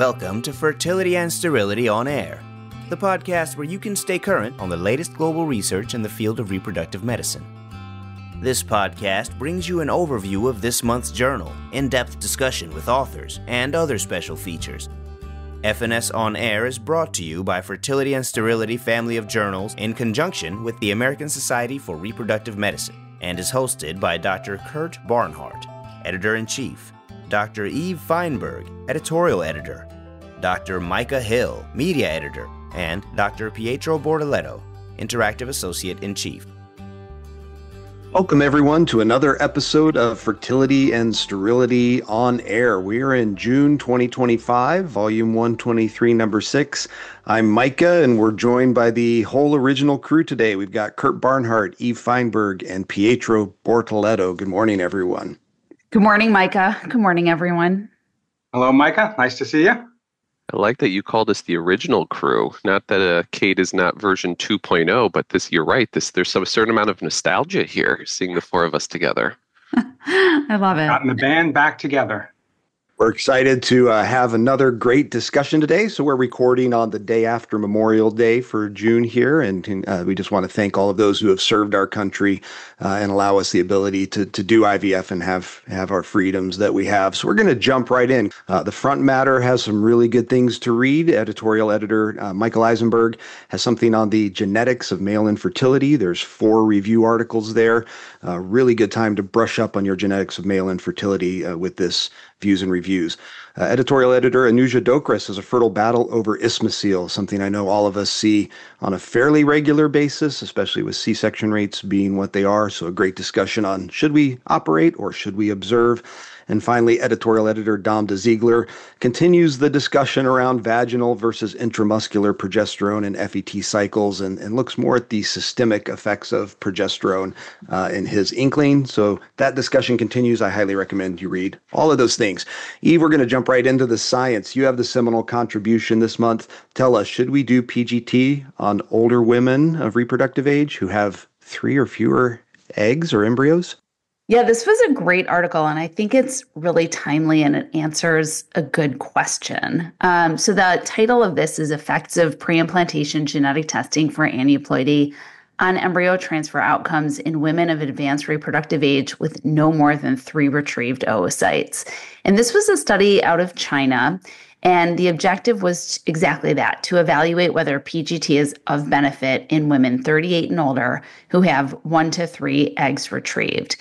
Welcome to Fertility and Sterility on Air, the podcast where you can stay current on the latest global research in the field of reproductive medicine. This podcast brings you an overview of this month's journal, in-depth discussion with authors, and other special features. FNS On Air is brought to you by Fertility and Sterility family of journals in conjunction with the American Society for Reproductive Medicine, and is hosted by Dr. Kurt Barnhart, Editor-in-Chief, Dr. Eve Feinberg, Editorial Editor, Dr. Micah Hill, Media Editor, and Dr. Pietro Bortoletto, Interactive Associate-in-Chief. Welcome, everyone, to another episode of Fertility and Sterility on Air. We are in June 2025, Volume 123, Number 6. I'm Micah, and we're joined by the whole original crew today. We've got Kurt Barnhart, Eve Feinberg, and Pietro Bortoletto. Good morning, everyone. Good morning, Micah. Good morning, everyone. Hello, Micah. Nice to see you. I like that you called us the original crew. Not that Kate is not version 2.0, but you're right. There's a certain amount of nostalgia here, seeing the four of us together. I love it. Gotten the band back together. We're excited to have another great discussion today. So we're recording on the day after Memorial Day for June here. And we just want to thank all of those who have served our country and allow us the ability to do IVF and have our freedoms that we have. So we're going to jump right in. The front matter has some really good things to read. Editorial editor Michael Eisenberg has something on the genetics of male infertility. There's 4 review articles there. Really good time to brush up on your genetics of male infertility with this Views and Reviews. Editorial editor Anuja Dokras has a fertile battle over ismacile, something I know all of us see on a fairly regular basis, especially with C-section rates being what they are. So a great discussion on should we operate or should we observe? And finally, editorial editor Dom de Ziegler continues the discussion around vaginal versus intramuscular progesterone and FET cycles and looks more at the systemic effects of progesterone in his inkling. So that discussion continues. I highly recommend you read all of those things. Eve, we're going to jump right into the science. You have the seminal contribution this month. Tell us, should we do PGT on older women of reproductive age who have 3 or fewer eggs or embryos? Yeah, this was a great article, and I think it's really timely and it answers a good question. So the title of this is Effects of Preimplantation Genetic Testing for Aneuploidy on Embryo Transfer Outcomes in Women of Advanced Reproductive Age with no more than 3 retrieved oocytes. And this was a study out of China, and the objective was exactly that, to evaluate whether PGT is of benefit in women 38 and older who have 1 to 3 eggs retrieved.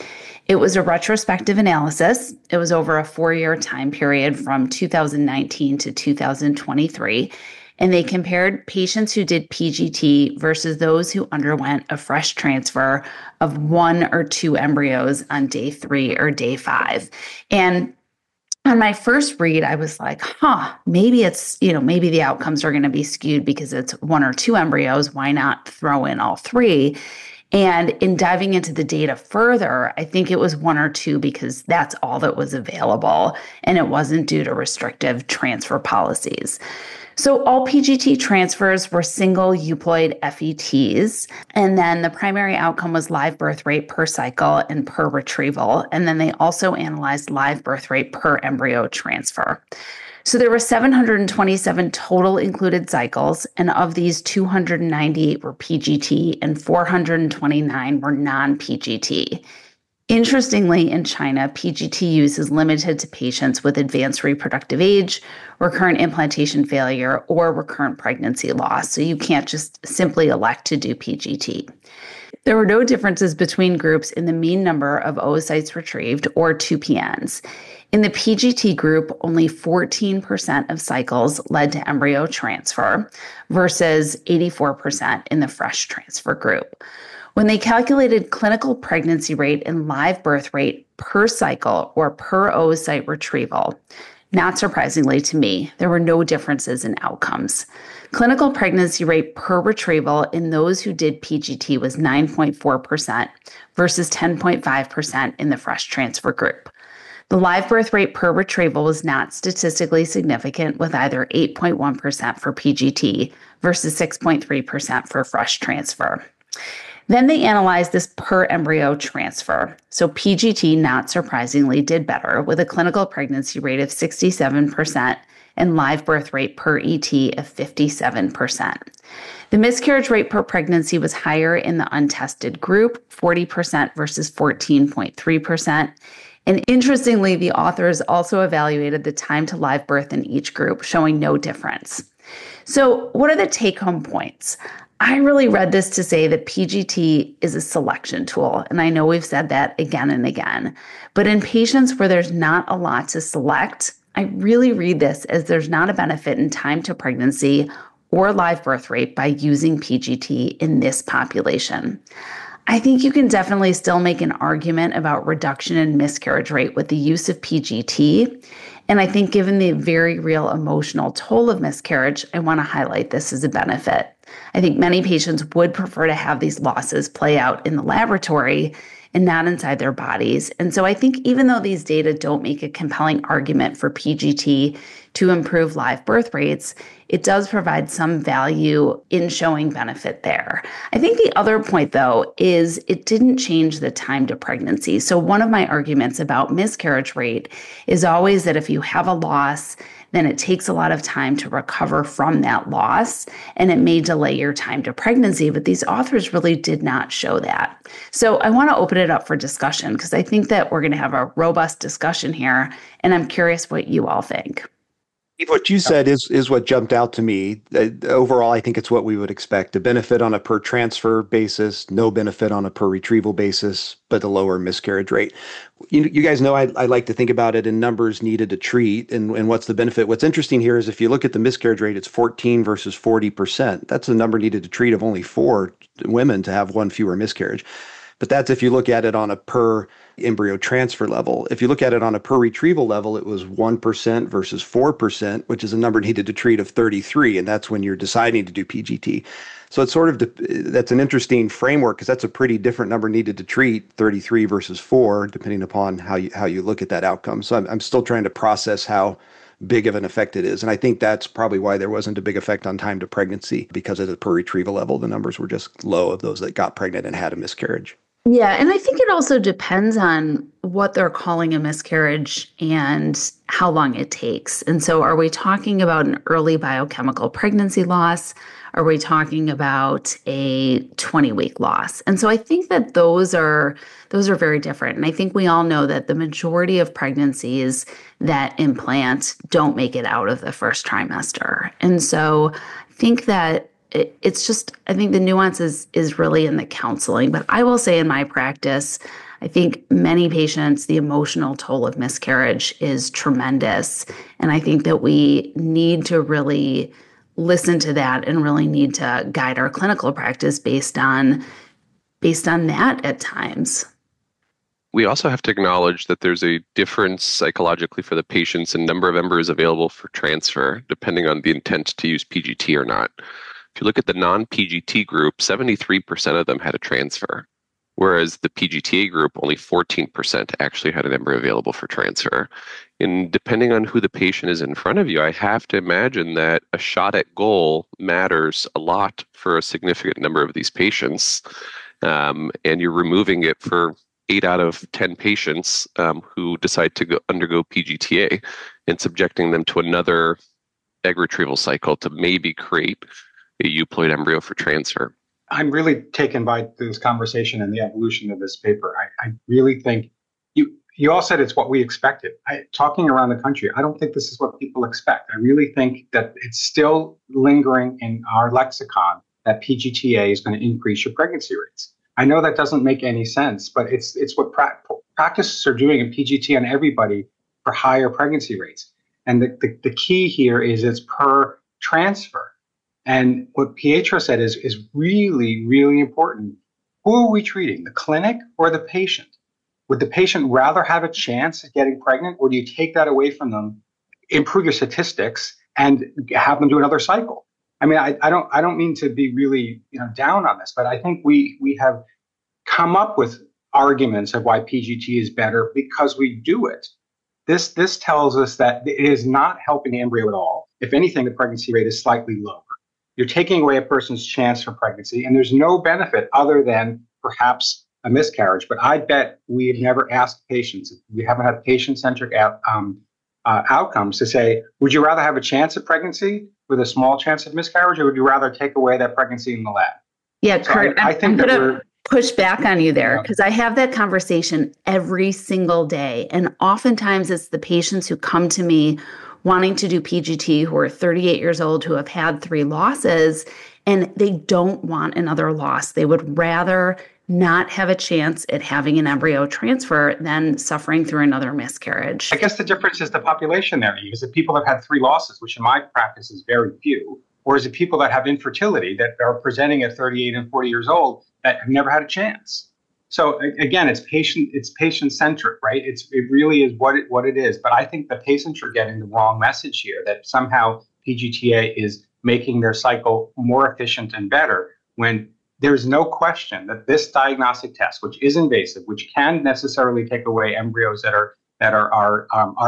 It was a retrospective analysis. It was over a 4-year time period from 2019 to 2023. And they compared patients who did PGT versus those who underwent a fresh transfer of 1 or 2 embryos on day 3 or day 5. And on my first read, I was like, maybe maybe the outcomes are going to be skewed because it's 1 or 2 embryos. Why not throw in all 3? And in diving into the data further, I think it was 1 or 2 because that's all that was available, and it wasn't due to restrictive transfer policies. So all PGT transfers were single euploid FETs, and then the primary outcome was live birth rate per cycle and per retrieval, and then they also analyzed live birth rate per embryo transfer. So there were 727 total included cycles, and of these, 298 were PGT and 429 were non-PGT. Interestingly, in China, PGT use is limited to patients with advanced reproductive age, recurrent implantation failure, or recurrent pregnancy loss. So you can't just simply elect to do PGT. There were no differences between groups in the mean number of oocytes retrieved or 2PNs. In the PGT group, only 14% of cycles led to embryo transfer versus 84% in the fresh transfer group. When they calculated clinical pregnancy rate and live birth rate per cycle or per oocyte retrieval, not surprisingly to me, there were no differences in outcomes. Clinical pregnancy rate per retrieval in those who did PGT was 9.4% versus 10.5% in the fresh transfer group. The live birth rate per retrieval was not statistically significant, with either 8.1% for PGT versus 6.3% for fresh transfer. Then they analyzed this per embryo transfer. So PGT, not surprisingly, did better with a clinical pregnancy rate of 67% and live birth rate per ET of 57%. The miscarriage rate per pregnancy was higher in the untested group, 40% versus 14.3%. And interestingly, the authors also evaluated the time to live birth in each group, showing no difference. So what are the take-home points? I really read this to say that PGT is a selection tool, and I know we've said that again and again. But in patients where there's not a lot to select, I really read this as there's not a benefit in time to pregnancy or live birth rate by using PGT in this population. I think you can definitely still make an argument about reduction in miscarriage rate with the use of PGT. And I think given the very real emotional toll of miscarriage, I want to highlight this as a benefit. I think many patients would prefer to have these losses play out in the laboratory and not inside their bodies. And so I think even though these data don't make a compelling argument for PGT to improve live birth rates, it does provide some value in showing benefit there. I think the other point, though, is it didn't change the time to pregnancy. So one of my arguments about miscarriage rate is always that if you have a loss, then it takes a lot of time to recover from that loss, and it may delay your time to pregnancy, but these authors really did not show that. So I want to open it up for discussion because I think that we're going to have a robust discussion here, and I'm curious what you all think. What you said is what jumped out to me. Overall, I think it's what we would expect. A benefit on a per transfer basis, no benefit on a per retrieval basis, but a lower miscarriage rate. You guys know I like to think about it in numbers needed to treat and what's the benefit. What's interesting here is if you look at the miscarriage rate, it's 14 versus 40%. That's a number needed to treat of only 4 women to have 1 fewer miscarriage. But that's if you look at it on a per embryo transfer level. If you look at it on a per retrieval level, it was 1% versus 4%, which is a number needed to treat of 33. And that's when you're deciding to do PGT. So it's sort of, that's an interesting framework because that's a pretty different number needed to treat, 33 versus 4, depending upon how you look at that outcome. So I'm still trying to process how big of an effect it is. And I think that's probably why there wasn't a big effect on time to pregnancy, because at the per retrieval level, the numbers were just low of those that got pregnant and had a miscarriage. Yeah, and I think it also depends on what they're calling a miscarriage and how long it takes. And so are we talking about an early biochemical pregnancy loss? Are we talking about a 20-week loss? And so I think that those are very different. And I think we all know that the majority of pregnancies that implant don't make it out of the first trimester. And so I think that it's just, I think the nuance is really in the counseling. But I will say in my practice, I think many patients, the emotional toll of miscarriage is tremendous. And I think that we need to really listen to that and really need to guide our clinical practice based on that at times. We also have to acknowledge that there's a difference psychologically for the patients in number of embryos available for transfer, depending on the intent to use PGT or not. If you look at the non-PGT group, 73% of them had a transfer, whereas the PGTA group, only 14% actually had an embryo available for transfer. And depending on who the patient is in front of you, I have to imagine that a shot at goal matters a lot for a significant number of these patients. And you're removing it for 8 out of 10 patients who decide to undergo PGTA and subjecting them to another egg retrieval cycle to maybe create a euploid embryo for transfer. I'm really taken by this conversation and the evolution of this paper. I really think you all said it's what we expected. Talking around the country, I don't think this is what people expect. I really think that it's still lingering in our lexicon that PGTA is going to increase your pregnancy rates. I know that doesn't make any sense, but it's what practices are doing in PGT on everybody for higher pregnancy rates. And the key here is it's per transfer. And what Pietro said is really, really important. Who are we treating, the clinic or the patient? Would the patient rather have a chance at getting pregnant, or do you take that away from them, improve your statistics, and have them do another cycle? I mean, I don't mean to be really down on this, but I think we have come up with arguments of why PGT is better because we do it. This tells us that it is not helping the embryo at all. If anything, the pregnancy rate is slightly lower. you're taking away a person's chance for pregnancy, and there's no benefit other than perhaps a miscarriage. But I bet we've never asked patients, we haven't had patient-centric outcomes to say, would you rather have a chance of pregnancy with a small chance of miscarriage, or would you rather take away that pregnancy in the lab? Yeah, So Kurt, I think I'm going to push back on you there because I have that conversation every single day. And oftentimes it's the patients who come to me wanting to do PGT who are 38 years old, who have had 3 losses, and they don't want another loss. They would rather not have a chance at having an embryo transfer than suffering through another miscarriage. I guess the difference is the population there. Is it people that have had 3 losses, which in my practice is very few, or is it people that have infertility that are presenting at 38 and 40 years old that have never had a chance? So again, it's patient-centric, right? It really is what it is. But I think the patients are getting the wrong message here, that somehow PGTA is making their cycle more efficient and better, when there's no question that this diagnostic test, which is invasive, which can necessarily take away embryos that are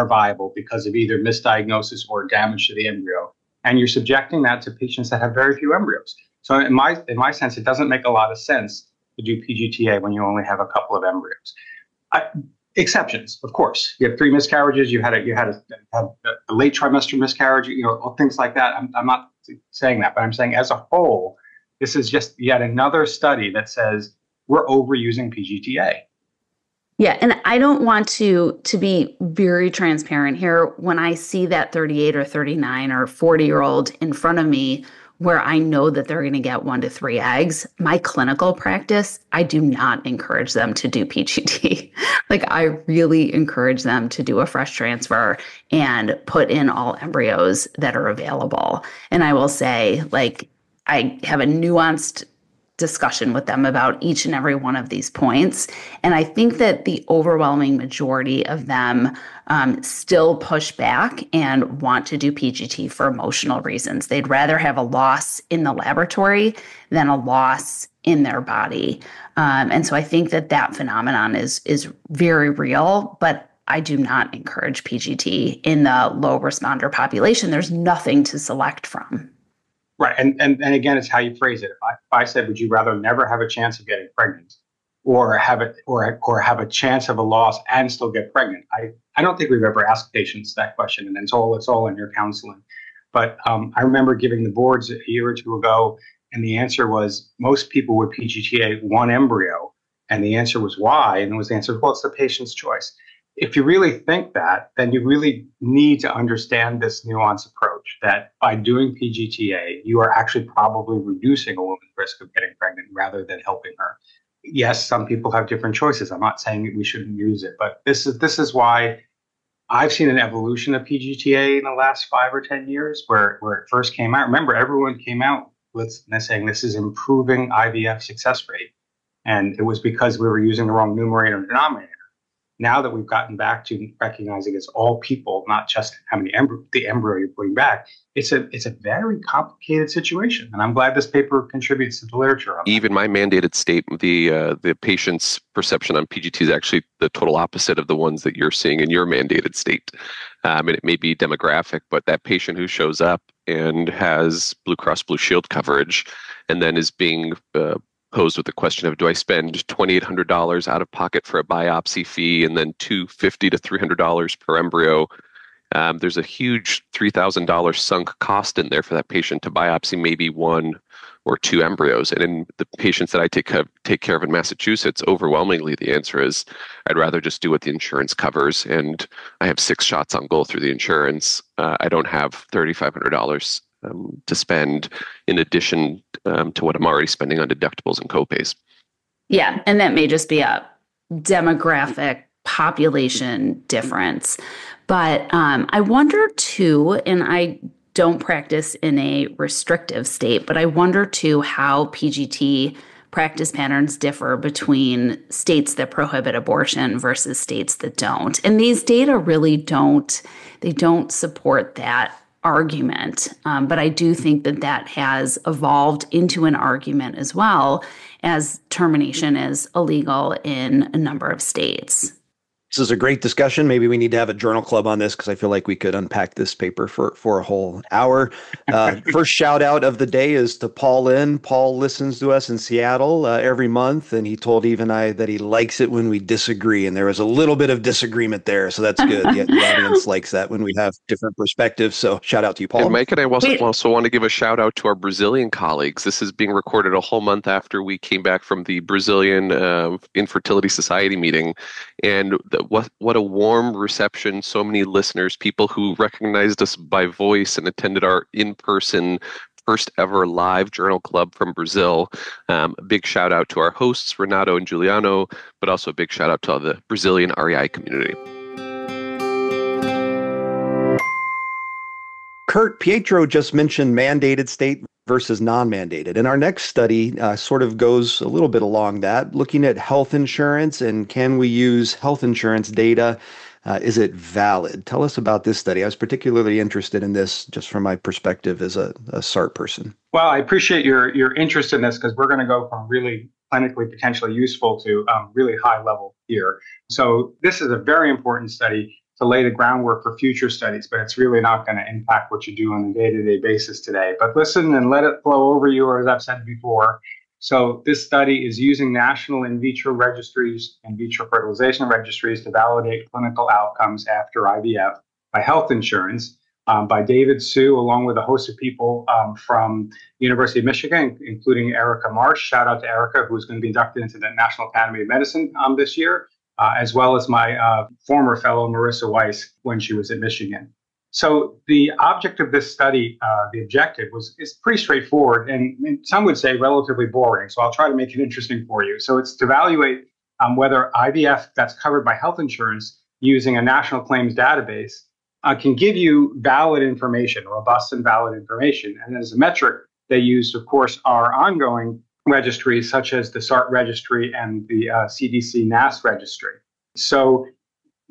viable because of either misdiagnosis or damage to the embryo, and you're subjecting that to patients that have very few embryos. So in my sense, it doesn't make a lot of sense to do PGTA when you only have a couple of embryos. Exceptions, of course. You have 3 miscarriages. You had a late trimester miscarriage. Things like that. I'm not saying that, but I'm saying as a whole, this is just yet another study that says we're overusing PGTA. Yeah, and I don't want to be very transparent here. When I see that 38 or 39 or 40-year-old in front of me, where I know that they're going to get 1 to 3 eggs, my clinical practice, I do not encourage them to do PGT. I really encourage them to do a fresh transfer and put in all embryos that are available. And I will say, I have a nuanced discussion with them about each and every one of these points. And I think that the overwhelming majority of them still push back and want to do PGT for emotional reasons. They'd rather have a loss in the laboratory than a loss in their body. And so I think that phenomenon is very real, but I do not encourage PGT in the low responder population. There's nothing to select from. Right. And again, it's how you phrase it. If I said, would you rather never have a chance of getting pregnant or have a chance of a loss and still get pregnant? I don't think we've ever asked patients that question, and it's all in your counseling. But I remember giving the boards a year or 2 ago, and the answer was most people would PGTA 1 embryo. And the answer was why? And the answer was, well, it's the patient's choice. If you really think that, then you really need to understand this nuanced approach that by doing PGTA, you are actually probably reducing a woman's risk of getting pregnant rather than helping her. Yes, some people have different choices. I'm not saying that we shouldn't use it, but this is why I've seen an evolution of PGTA in the last 5 or 10 years where it first came out. Remember, everyone came out with saying this is improving IVF success rate. And it was because we were using the wrong numerator and denominator. Now that we've gotten back to recognizing it's all people, not just how many the embryo you're putting back, it's a very complicated situation. And I'm glad this paper contributes to the literature on that. Even my mandated state, the patient's perception on PGT is actually the total opposite of the ones that you're seeing in your mandated state. And it may be demographic, but that patient who shows up and has Blue Cross Blue Shield coverage and then is being posed with the question of, do I spend $2,800 out of pocket for a biopsy fee and then $250 to $300 per embryo? There's a huge $3,000 sunk cost in there for that patient to biopsy maybe 1 or 2 embryos. And in the patients that I take care of in Massachusetts, overwhelmingly the answer is I'd rather just do what the insurance covers, and I have 6 shots on goal through the insurance. I don't have $3,500 to spend in addition to what I'm already spending on deductibles and copays. Yeah, and that may just be a demographic population difference. But I wonder too, and I don't practice in a restrictive state, but I wonder too how PGT practice patterns differ between states that prohibit abortion versus states that don't. And these data really don't support that argument. But I do think that has evolved into an argument as well, as termination is illegal in a number of states. This is a great discussion. Maybe we need to have a journal club on this because I feel like we could unpack this paper for a whole hour. First shout out of the day is to Paul Lynn. Paul listens to us in Seattle every month, and he told Eve and I that he likes it when we disagree. And there was a little bit of disagreement there, so that's good. The audience likes that when we have different perspectives. So shout out to you, Paul. And Mike and I also want to give a shout out to our Brazilian colleagues. This is being recorded a whole month after we came back from the Brazilian Infertility Society meeting. And what a warm reception. So many listeners, people who recognized us by voice and attended our in-person first ever live journal club from Brazil. A big shout out to our hosts, Renato and Giuliano, but also a big shout out to the Brazilian REI community. Kurt, Pietro just mentioned mandated state versus non-mandated. And our next study sort of goes a little bit along that, looking at health insurance and can we use health insurance data? Is it valid? Tell us about this study. I was particularly interested in this just from my perspective as a SART person. Well, I appreciate your interest in this because we're going to go from really clinically potentially useful to really high level here. So this is a very important study to lay the groundwork for future studies, but it's really not going to impact what you do on a day-to-day basis today. But listen and let it flow over you, or as I've said before. So this study is using national in vitro registries, in vitro fertilization registries to validate clinical outcomes after IVF by health insurance by David Sue, along with a host of people from the University of Michigan, including Erica Marsh. Shout out to Erica, who's going to be inducted into the National Academy of Medicine this year. As well as my former fellow, Marissa Weiss, when she was at Michigan. So the object of this study, the objective is pretty straightforward and some would say relatively boring. So I'll try to make it interesting for you. So it's to evaluate whether IVF that's covered by health insurance using a national claims database can give you valid information, robust and valid information. And as a metric, they use, of course, our ongoing registries such as the SART registry and the CDC NAS registry. So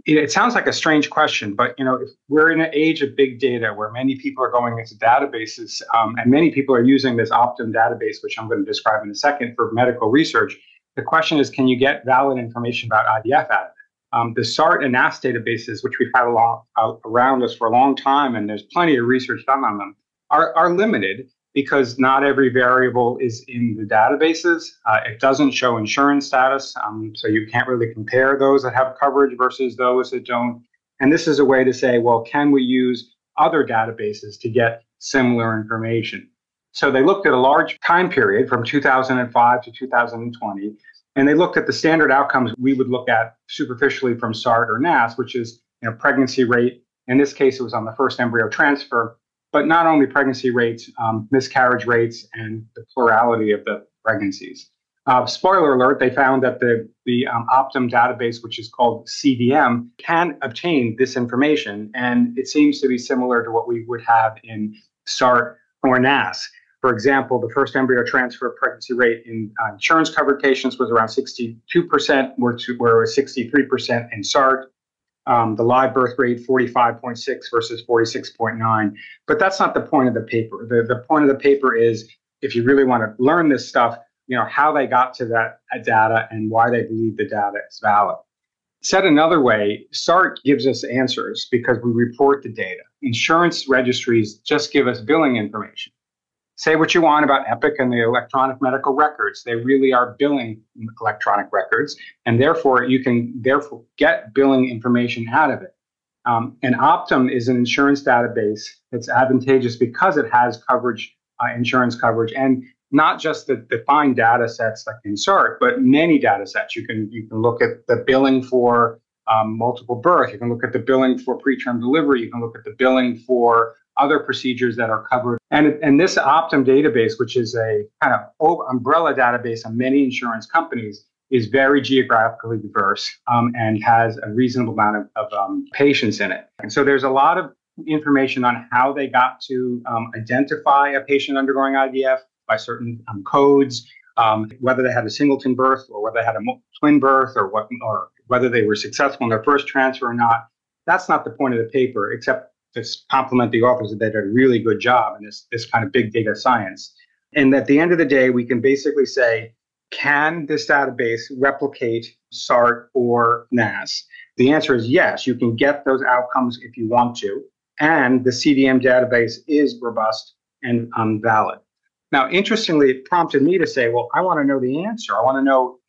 it sounds like a strange question, but if we're in an age of big data where many people are going into databases and many people are using this Optum database, which I'm going to describe in a second for medical research, the question is, can you get valid information about IVF out of it? The SART and NAS databases, which we've had around us for a long time, and there's plenty of research done on them, are limited because not every variable is in the databases. It doesn't show insurance status, so you can't really compare those that have coverage versus those that don't. And this is a way to say, well, can we use other databases to get similar information? So they looked at a large time period from 2005 to 2020, and they looked at the standard outcomes we would look at superficially from SART or NAS, which is pregnancy rate. In this case, it was on the first embryo transfer, but not only pregnancy rates, miscarriage rates, and the plurality of the pregnancies. Spoiler alert, they found that the Optum database, which is called CDM, can obtain this information, and it seems to be similar to what we would have in SART or NAS. For example, the first embryo transfer pregnancy rate in insurance-covered patients was around 62%, whereas 63% in SART. The live birth rate, 45.6 versus 46.9. But that's not the point of the paper. The point of the paper is, if you really want to learn this stuff, how they got to that data and why they believe the data is valid. Said another way, SART gives us answers because we report the data. Insurance registries just give us billing information. Say what you want about Epic and the electronic medical records. They really are billing electronic records, and therefore you can get billing information out of it. And Optum is an insurance database that's advantageous because it has coverage, insurance coverage, and not just the defined data sets like in SART, but many data sets. You can look at the billing for multiple birth. You can look at the billing for preterm delivery. You can look at the billing for other procedures that are covered. And this Optum database, which is a kind of umbrella database on many insurance companies, is very geographically diverse and has a reasonable amount of patients in it. And so there's a lot of information on how they got to identify a patient undergoing IVF by certain codes, whether they had a singleton birth or whether they had a twin birth or whether they were successful in their first transfer or not. That's not the point of the paper, except to compliment the authors that they did a really good job in this kind of big data science. And at the end of the day, we can basically say, can this database replicate SART or NAS? The answer is yes, you can get those outcomes if you want to. And the CDM database is robust and valid. Now, interestingly, it prompted me to say, well, I want to know the answer. I want to know,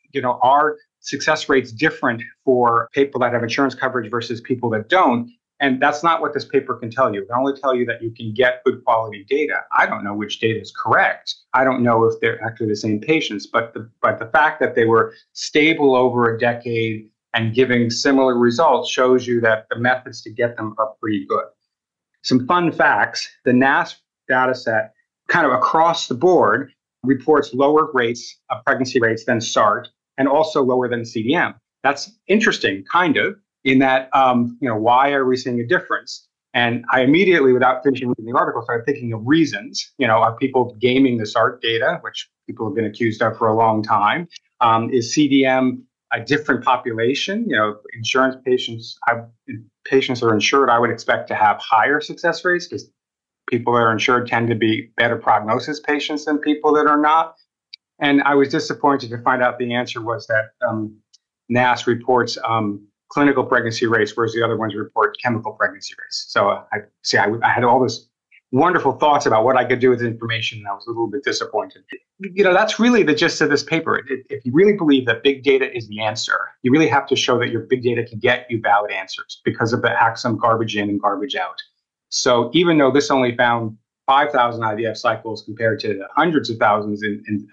are success rates different for people that have insurance coverage versus people that don't? And that's not what this paper can tell you. It can only tell you that you can get good quality data. I don't know which data is correct. I don't know if they're actually the same patients, but the fact that they were stable over a decade and giving similar results shows you that the methods to get them are pretty good. Some fun facts: the NAS data set, kind of across the board, reports lower rates of pregnancy rates than SART and also lower than CDM. That's interesting, kind of, in that, why are we seeing a difference? And I immediately, without finishing reading the article, started thinking of reasons. Are people gaming the SART data, which people have been accused of for a long time? Is CDM a different population? Insurance patients, patients that are insured, I would expect to have higher success rates because people that are insured tend to be better prognosis patients than people that are not. And I was disappointed to find out the answer was that NAS reports clinical pregnancy rates, whereas the other ones report chemical pregnancy rates. So I had all this wonderful thoughts about what I could do with the information, and I was a little bit disappointed. That's really the gist of this paper. If you really believe that big data is the answer, you really have to show that your big data can get you valid answers because of the axum garbage in and garbage out. So even though this only found 5,000 IVF cycles compared to the hundreds of thousands in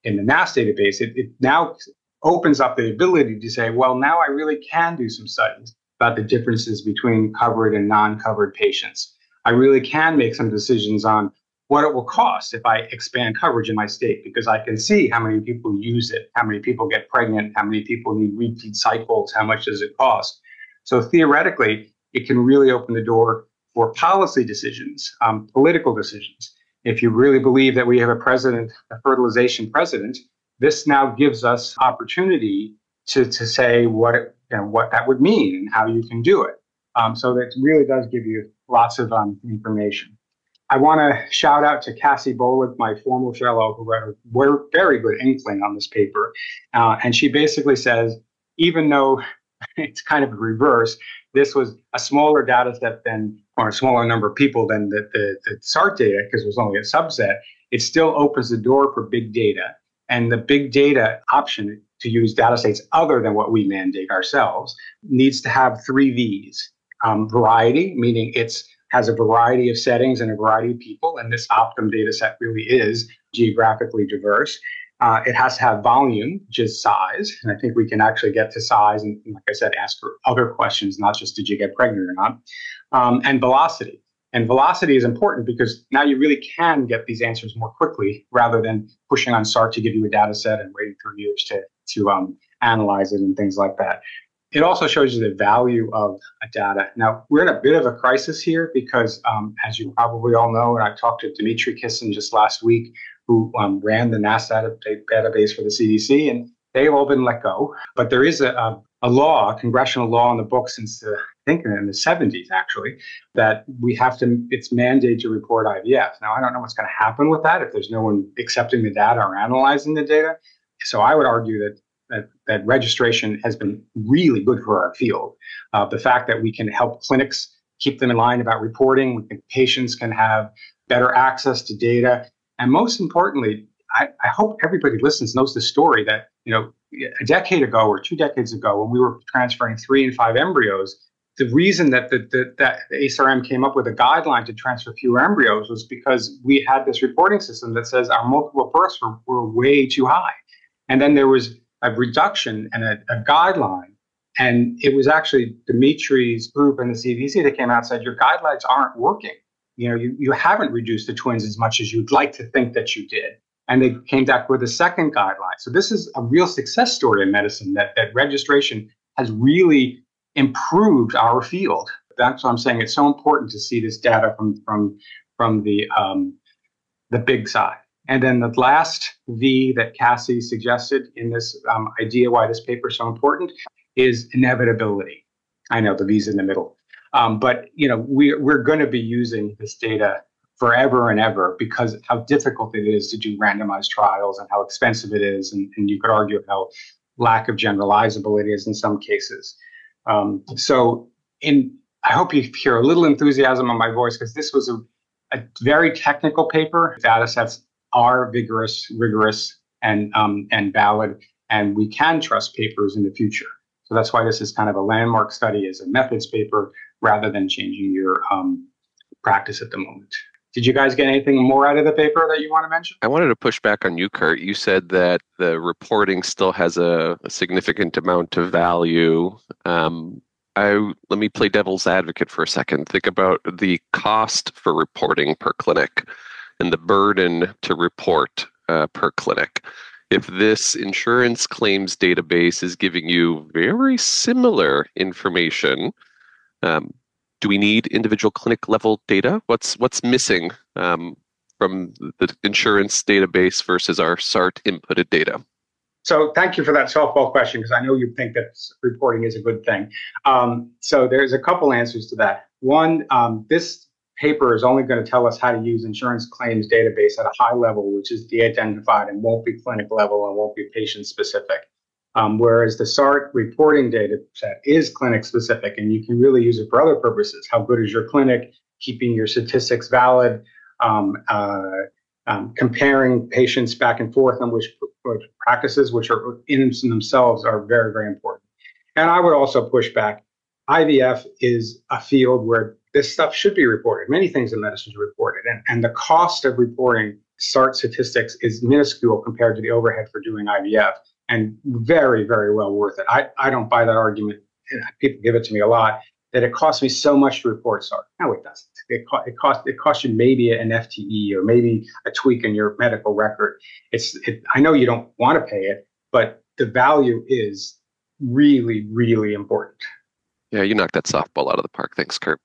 the NAS database, it now opens up the ability to say, well, now I really can do some studies about the differences between covered and non-covered patients. I really can make some decisions on what it will cost if I expand coverage in my state, because I can see how many people use it, how many people get pregnant, how many people need repeat cycles, how much does it cost. So theoretically, it can really open the door for policy decisions, political decisions. If you really believe that we have a fertilization president, this now gives us opportunity to say what that would mean and how you can do it. So that really does give you lots of information. I want to shout out to Cassie Bolig, my former fellow, who wrote a very good inkling on this paper. And she basically says, even though it's kind of a reverse, this was a smaller data set or a smaller number of people than the SART data, because it was only a subset, it still opens the door for big data. And the big data option to use data sets other than what we mandate ourselves needs to have 3 V's. Variety, meaning it has a variety of settings and a variety of people, and this Optum data set really is geographically diverse. It has to have volume, which is size, and I think we can actually get to size and, like I said, ask for other questions, not just did you get pregnant or not, and velocity. And velocity is important because now you really can get these answers more quickly rather than pushing on SART to give you a data set and waiting for years to analyze it and things like that. It also shows you the value of data. Now, we're in a bit of a crisis here because, as you probably all know, and I talked to Dimitri Kissin just last week, who ran the NAS database for the CDC, and they've all been let go. But there is a congressional law on the books since I think in the 70s, actually, that it's mandated to report IVF. Now, I don't know what's going to happen with that if there's no one accepting the data or analyzing the data. So I would argue that registration has been really good for our field. The fact that we can help clinics keep them in line about reporting, patients can have better access to data. And most importantly, I hope everybody listens knows the story that, a decade ago or 2 decades ago, when we were transferring 3 and 5 embryos, the reason that that ASRM came up with a guideline to transfer fewer embryos was because we had this reporting system that says our multiple births were way too high. And then there was a reduction and a guideline. And it was actually Dimitri's group and the CDC that came out and said, your guidelines aren't working. You haven't reduced the twins as much as you'd like to think that you did. And they came back with a second guideline. So this is a real success story in medicine, that registration has really improved our field. That's why I'm saying it's so important to see this data from the big side. And then the last V that Cassie suggested in this idea why this paper is so important is inevitability. I know the V's in the middle. But we're going to be using this data forever and ever because of how difficult it is to do randomized trials and how expensive it is. And you could argue how lack of generalizable it is in some cases. I hope you hear a little enthusiasm on my voice, because this was a very technical paper. Data sets are vigorous, rigorous, and valid, and we can trust papers in the future. So that's why this is kind of a landmark study as a methods paper rather than changing your practice at the moment. Did you guys get anything more out of the paper that you want to mention? I wanted to push back on you, Kurt. You said that the reporting still has a significant amount of value. Let me play devil's advocate for a second. Think about the cost for reporting per clinic and the burden to report per clinic. If this insurance claims database is giving you very similar information, do we need individual clinic level data? What's missing from the insurance database versus our SART inputted data? So thank you for that softball question, because I know you think that reporting is a good thing. So there's a couple answers to that. One, this paper is only going to tell us how to use insurance claims database at a high level, which is de-identified and won't be clinic level and won't be patient specific. Whereas the SART reporting data set is clinic specific, and you can really use it for other purposes. How good is your clinic? Keeping your statistics valid, comparing patients back and forth on which practices, which are in themselves are very, very important. And I would also push back. IVF is a field where this stuff should be reported. Many things in medicine are reported. And the cost of reporting SART statistics is minuscule compared to the overhead for doing IVF, and very, very well worth it. I don't buy that argument. People give it to me a lot, that it costs me so much to report SART. No, it doesn't. It costs you maybe an FTE or maybe a tweak in your medical record. I know you don't want to pay it, but the value is really, really important. Yeah, you knocked that softball out of the park. Thanks, Kurt.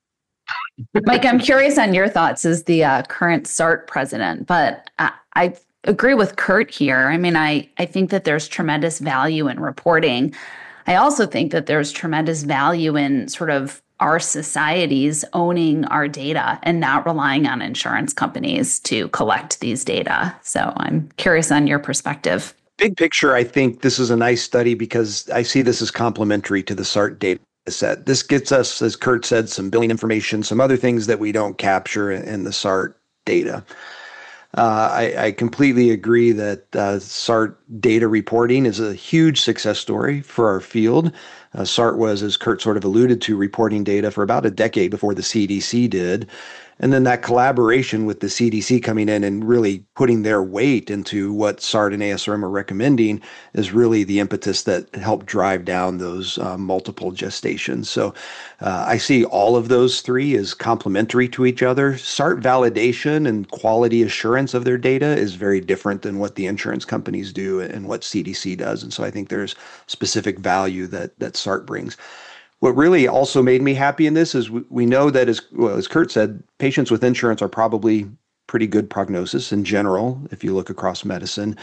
Mike, I'm curious on your thoughts as the current SART president, but I agree with Kurt here. I mean, I think that there's tremendous value in reporting. I also think that there's tremendous value in sort of our societies owning our data and not relying on insurance companies to collect these data. So I'm curious on your perspective. Big picture, I think this is a nice study because I see this as complementary to the SART data set. This gets us, as Kurt said, some billing information, some other things that we don't capture in the SART data. I completely agree that SART data reporting is a huge success story for our field. SART was, as Kurt sort of alluded to, reporting data for about a decade before the CDC did. And then that collaboration with the CDC coming in and really putting their weight into what SART and ASRM are recommending is really the impetus that helped drive down those multiple gestations. So I see all of those three as complementary to each other. SART validation and quality assurance of their data is very different than what the insurance companies do and what CDC does. And so I think there's specific value that SART brings. What really also made me happy in this is we know that, as Kurt said, patients with insurance are probably pretty good prognosis in general, if you look across medicine.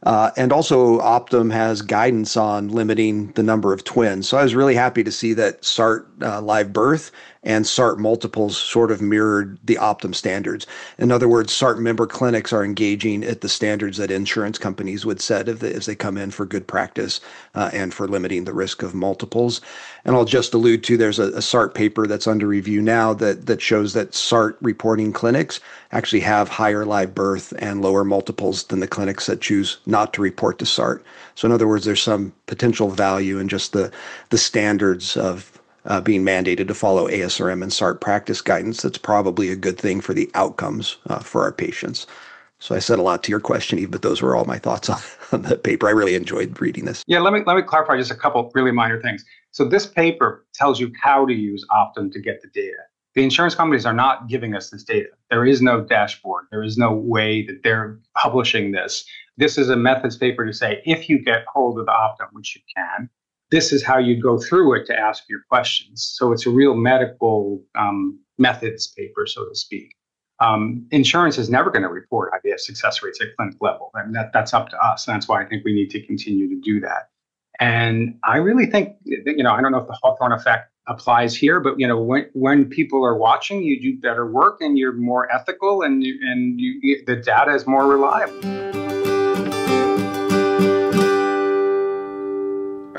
And also Optum has guidance on limiting the number of twins. So I was really happy to see that SART live birth and SART multiples sort of mirrored the Optum standards. In other words, SART member clinics are engaging at the standards that insurance companies would set as they come in for good practice and for limiting the risk of multiples. And I'll just allude to, there's a SART paper that's under review now that shows that SART reporting clinics actually have higher live birth and lower multiples than the clinics that choose not to report to SART. So in other words, there's some potential value in just the standards of being mandated to follow ASRM and SART practice guidance. That's probably a good thing for the outcomes for our patients. So I said a lot to your question, Eve, but those were all my thoughts on the paper. I really enjoyed reading this. Yeah, let me clarify just a couple really minor things. So this paper tells you how to use Optum to get the data. The insurance companies are not giving us this data. There is no dashboard. There is no way that they're publishing this. This is a methods paper to say, if you get hold of the Optum, which you can, this is how you go through it to ask your questions. So it's a real medical methods paper, so to speak. Insurance is never going to report IVF success rates at clinic level. And that's up to us. And that's why I think we need to continue to do that. And I really think, I don't know if the Hawthorne effect applies here, but when people are watching, you do better work and you're more ethical and the data is more reliable.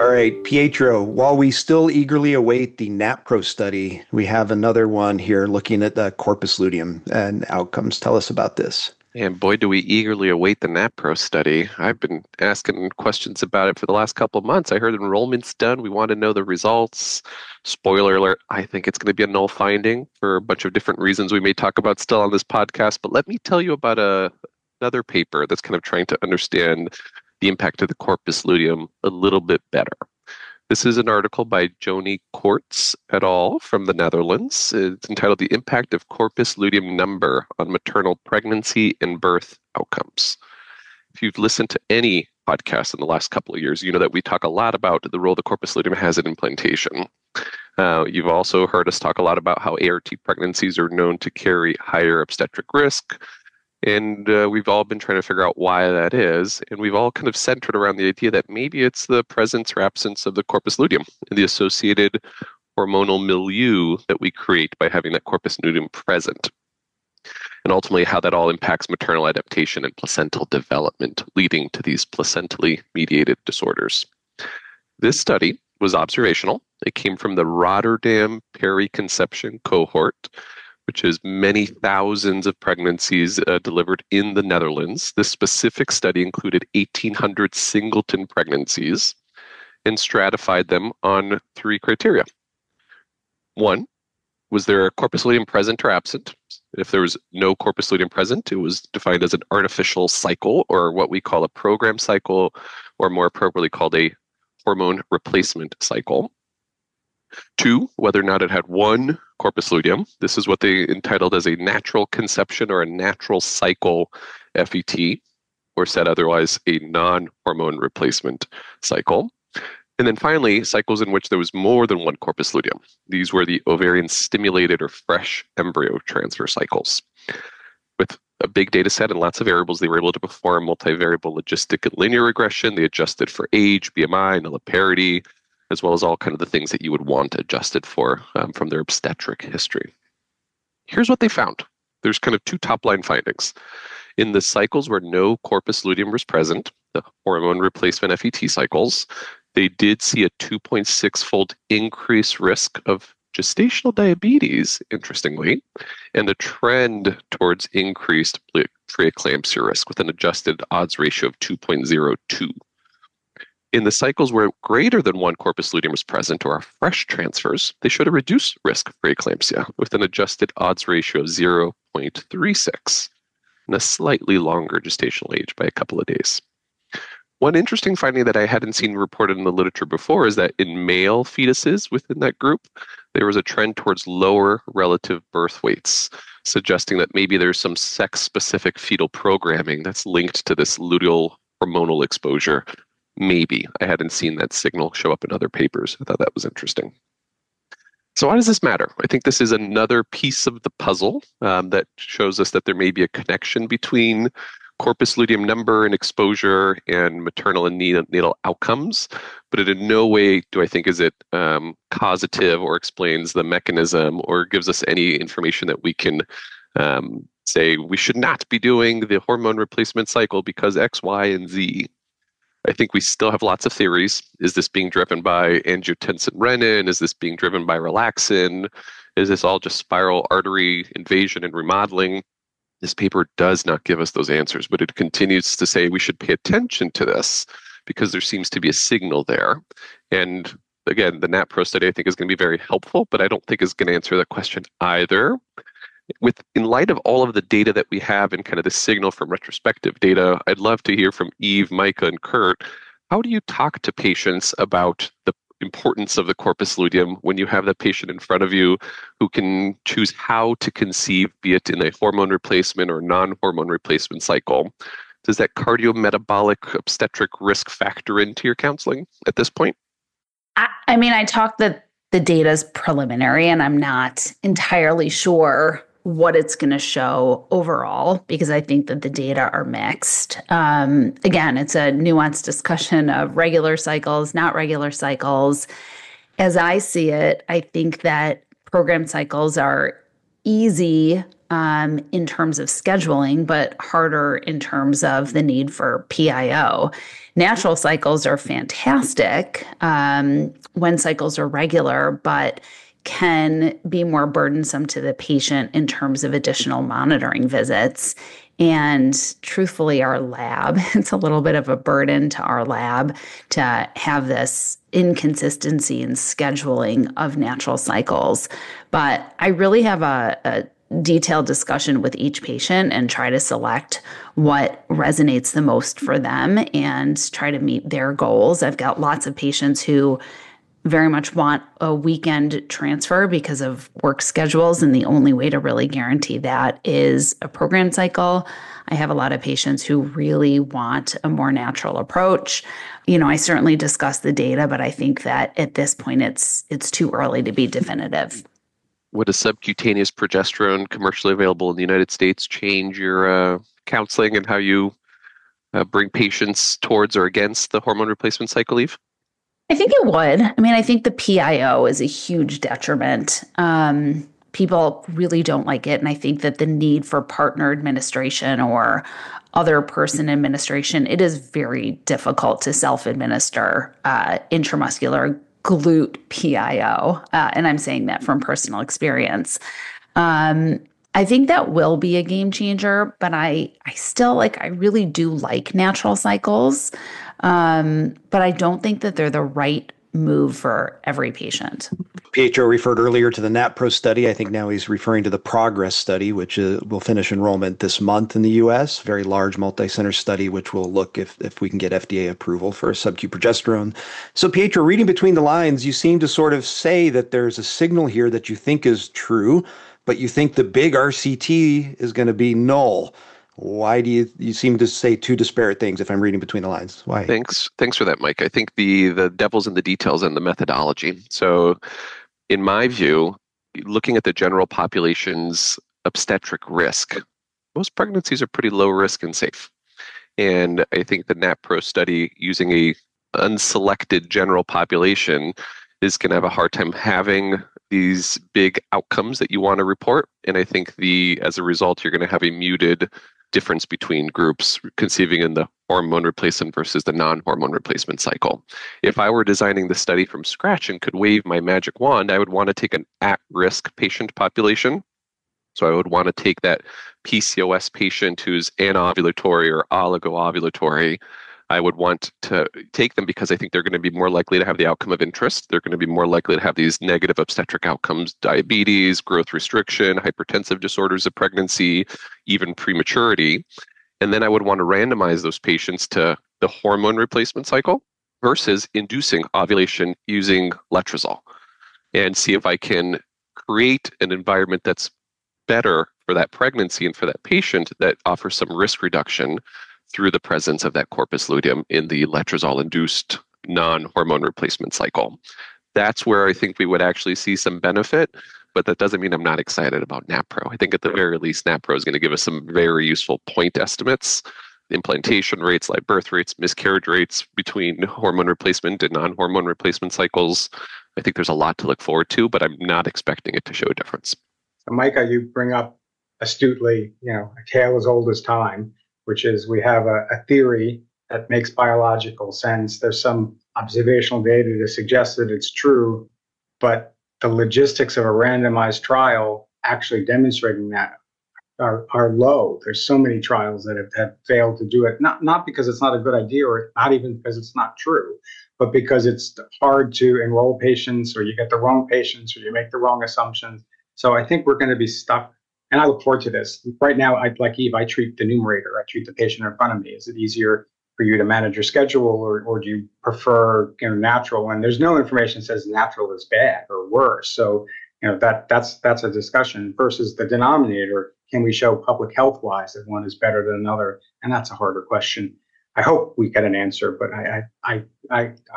All right, Pietro, while we still eagerly await the NAPRO study, we have another one here looking at the corpus luteum and outcomes. Tell us about this. And boy, do we eagerly await the NAPRO study. I've been asking questions about it for the last couple of months. I heard enrollment's done. We want to know the results. Spoiler alert, I think it's going to be a null finding for a bunch of different reasons we may talk about still on this podcast. But let me tell you about another paper that's kind of trying to understand the impact of the corpus luteum a little bit better. This is an article by Joni Koorts et al. From the Netherlands. It's entitled The Impact of Corpus Luteum Number on Maternal Pregnancy and Birth Outcomes. If you've listened to any podcast in the last couple of years, you know that we talk a lot about the role the corpus luteum has in implantation. You've also heard us talk a lot about how ART pregnancies are known to carry higher obstetric risk. And we've all been trying to figure out why that is. And we've all kind of centered around the idea that maybe it's the presence or absence of the corpus luteum and the associated hormonal milieu that we create by having that corpus luteum present. And ultimately how that all impacts maternal adaptation and placental development, leading to these placentally mediated disorders. This study was observational. It came from the Rotterdam Periconception Cohort, which is many thousands of pregnancies delivered in the Netherlands. This specific study included 1,800 singleton pregnancies and stratified them on 3 criteria. 1, was there a corpus luteum present or absent? If there was no corpus luteum present, it was defined as an artificial cycle, or what we call a program cycle, or more appropriately called a hormone replacement cycle. 2, whether or not it had 1 corpus luteum. This is what they entitled as a natural conception or a natural cycle FET, or said otherwise, a non-hormone replacement cycle. And then finally, cycles in which there was more than 1 corpus luteum. These were the ovarian stimulated or fresh embryo transfer cycles. With a big data set and lots of variables, they were able to perform multivariable logistic and linear regression. They adjusted for age, BMI, nulliparity, as well as all kind of the things that you would want adjusted for from their obstetric history. Here's what they found. There's kind of 2 top-line findings. In the cycles where no corpus luteum was present, the hormone replacement FET cycles, they did see a 2.6-fold increased risk of gestational diabetes, interestingly, and a trend towards increased preeclampsia risk with an adjusted odds ratio of 2.02. In the cycles where greater than 1 corpus luteum was present or are fresh transfers, they showed a reduced risk of preeclampsia with an adjusted odds ratio of 0.36 and a slightly longer gestational age by a couple of days. One interesting finding that I hadn't seen reported in the literature before is that in male fetuses within that group, there was a trend towards lower relative birth weights, suggesting that maybe there's some sex-specific fetal programming that's linked to this luteal hormonal exposure. Maybe. I hadn't seen that signal show up in other papers. I thought that was interesting. So why does this matter? I think this is another piece of the puzzle that shows us that there may be a connection between corpus luteum number and exposure and maternal and neonatal outcomes, but it in no way do I think is it causative or explains the mechanism or gives us any information that we can say we should not be doing the hormone replacement cycle because X, Y, and Z. I think we still have lots of theories. Is this being driven by angiotensin-renin? Is this being driven by relaxin? Is this all just spiral artery invasion and remodeling? This paper does not give us those answers, but it continues to say we should pay attention to this because there seems to be a signal there. And again, the NAPRO study I think is going to be very helpful, but I don't think is going to answer that question either. In light of all of the data that we have and kind of the signal from retrospective data, I'd love to hear from Eve, Micah, and Kurt. How do you talk to patients about the importance of the corpus luteum when you have the patient in front of you who can choose how to conceive, be it in a hormone replacement or non-hormone replacement cycle? Does that cardiometabolic obstetric risk factor into your counseling at this point? I mean, I talked that the data is preliminary and I'm not entirely sure what it's going to show overall, because I think that the data are mixed. Again, it's a nuanced discussion of regular cycles, not regular cycles. As I see it, I think that program cycles are easy in terms of scheduling, but harder in terms of the need for PIO. Natural cycles are fantastic when cycles are regular, but can be more burdensome to the patient in terms of additional monitoring visits. And truthfully, our lab, it's a little bit of a burden to our lab to have this inconsistency in scheduling of natural cycles. But I really have a detailed discussion with each patient and try to select what resonates the most for them and try to meet their goals. I've got lots of patients who very much want a weekend transfer because of work schedules, and the only way to really guarantee that is a program cycle. I have a lot of patients who really want a more natural approach. I certainly discuss the data, but I think that at this point it's too early to be definitive. Would a subcutaneous progesterone commercially available in the United States change your counseling and how you bring patients towards or against the hormone replacement cycle, Eve? I think it would. I think the PIO is a huge detriment. People really don't like it. And I think that the need for partner administration or other person administration, it is very difficult to self-administer intramuscular GLUT PIO. And I'm saying that from personal experience. I think that will be a game changer, but I still I really do like natural cycles. But I don't think that they're the right move for every patient. Pietro referred earlier to the NAPRO study. I think now he's referring to the PROGRESS study, which will finish enrollment this month in the U.S. Very large multi-center study, which will look if we can get FDA approval for subQ progesterone. So Pietro, reading between the lines, you seem to sort of say that there's a signal here that you think is true, but you think the big RCT is going to be null. Why do you seem to say two disparate things if I'm reading between the lines? Why? Thanks for that, Mike. I think the devil's in the details and the methodology. So in my view, looking at the general population's obstetric risk, most pregnancies are pretty low risk and safe. And I think the NAPRO study using a unselected general population is going to have a hard time having these big outcomes that you want to report. And I think as a result, you're going to have a muted difference between groups conceiving in the hormone replacement versus the non-hormone replacement cycle. If I were designing the study from scratch and could wave my magic wand, I would want to take an at-risk patient population. So I would want to take that PCOS patient who's anovulatory or oligoovulatory. I would want to take them because I think they're going to be more likely to have the outcome of interest. They're going to be more likely to have these negative obstetric outcomes, diabetes, growth restriction, hypertensive disorders of pregnancy, even prematurity. And then I would want to randomize those patients to the hormone replacement cycle versus inducing ovulation using letrozole and see if I can create an environment that's better for that pregnancy and for that patient that offers some risk reduction through the presence of that corpus luteum in the letrozole-induced non-hormone replacement cycle. That's where I think we would actually see some benefit, but that doesn't mean I'm not excited about NAPRO. I think at the very least, NAPRO is going to give us some very useful point estimates, implantation rates, live birth rates, miscarriage rates between hormone replacement and non-hormone replacement cycles. I think there's a lot to look forward to, but I'm not expecting it to show a difference. So Micah, you bring up astutely, a tale as old as time, which is we have a theory that makes biological sense. There's some observational data to suggest that it's true, but the logistics of a randomized trial actually demonstrating that are low. There's so many trials that have failed to do it, not because it's not a good idea or not even because it's not true, but because it's hard to enroll patients or you get the wrong patients or you make the wrong assumptions. So I think we're going to be stuck. And I look forward to this. Right now, like Eve, I treat the numerator. I treat the patient in front of me. Is it easier for you to manage your schedule, or do you prefer natural? And there's no information that says natural is bad or worse. So that's a discussion versus the denominator. Can we show public health wise that one is better than another? And that's a harder question. I hope we get an answer, but I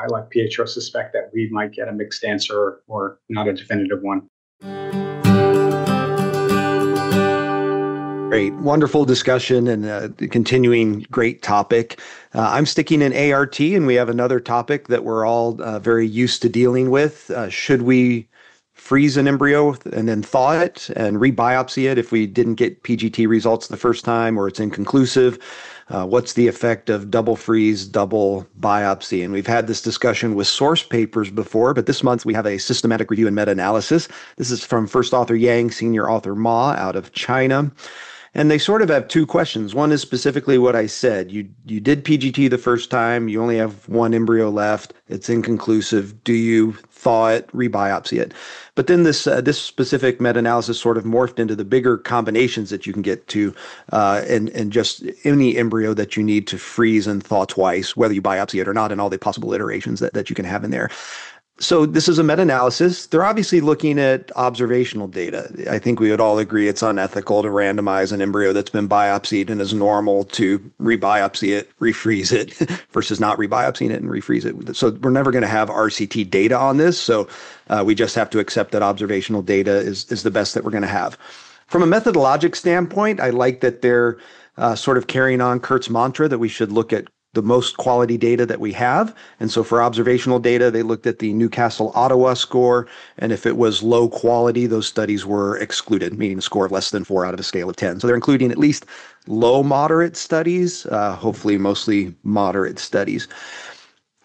like Pietro suspect that we might get a mixed answer or not a definitive one. Great. Wonderful discussion and continuing great topic. I'm sticking in ART, and we have another topic that we're all very used to dealing with. Should we freeze an embryo and then thaw it and re-biopsy it if we didn't get PGT results the first time or it's inconclusive? What's the effect of double freeze, double biopsy? And we've had this discussion with source papers before, but this month we have a systematic review and meta-analysis. This is from first author Yang, senior author Ma out of China. And they sort of have two questions. One is specifically what I said. You did PGT the first time. You only have one embryo left. It's inconclusive. Do you thaw it, re-biopsy it? But then this specific meta-analysis sort of morphed into the bigger combinations that you can get to and just any embryo that you need to freeze and thaw twice, whether you biopsy it or not, and all the possible iterations that you can have in there. So this is a meta-analysis. They're obviously looking at observational data. I think we would all agree it's unethical to randomize an embryo that's been biopsied and is normal to re-biopsy it, refreeze it, versus not re-biopsying it and refreeze it. So we're never going to have RCT data on this. So we just have to accept that observational data is the best that we're going to have. From a methodologic standpoint, I like that they're sort of carrying on Kurt's mantra that we should look at the most quality data that we have. And so for observational data, they looked at the Newcastle-Ottawa score. And if it was low quality, those studies were excluded, meaning a score of less than 4 out of a scale of 10. So they're including at least low moderate studies, hopefully mostly moderate studies.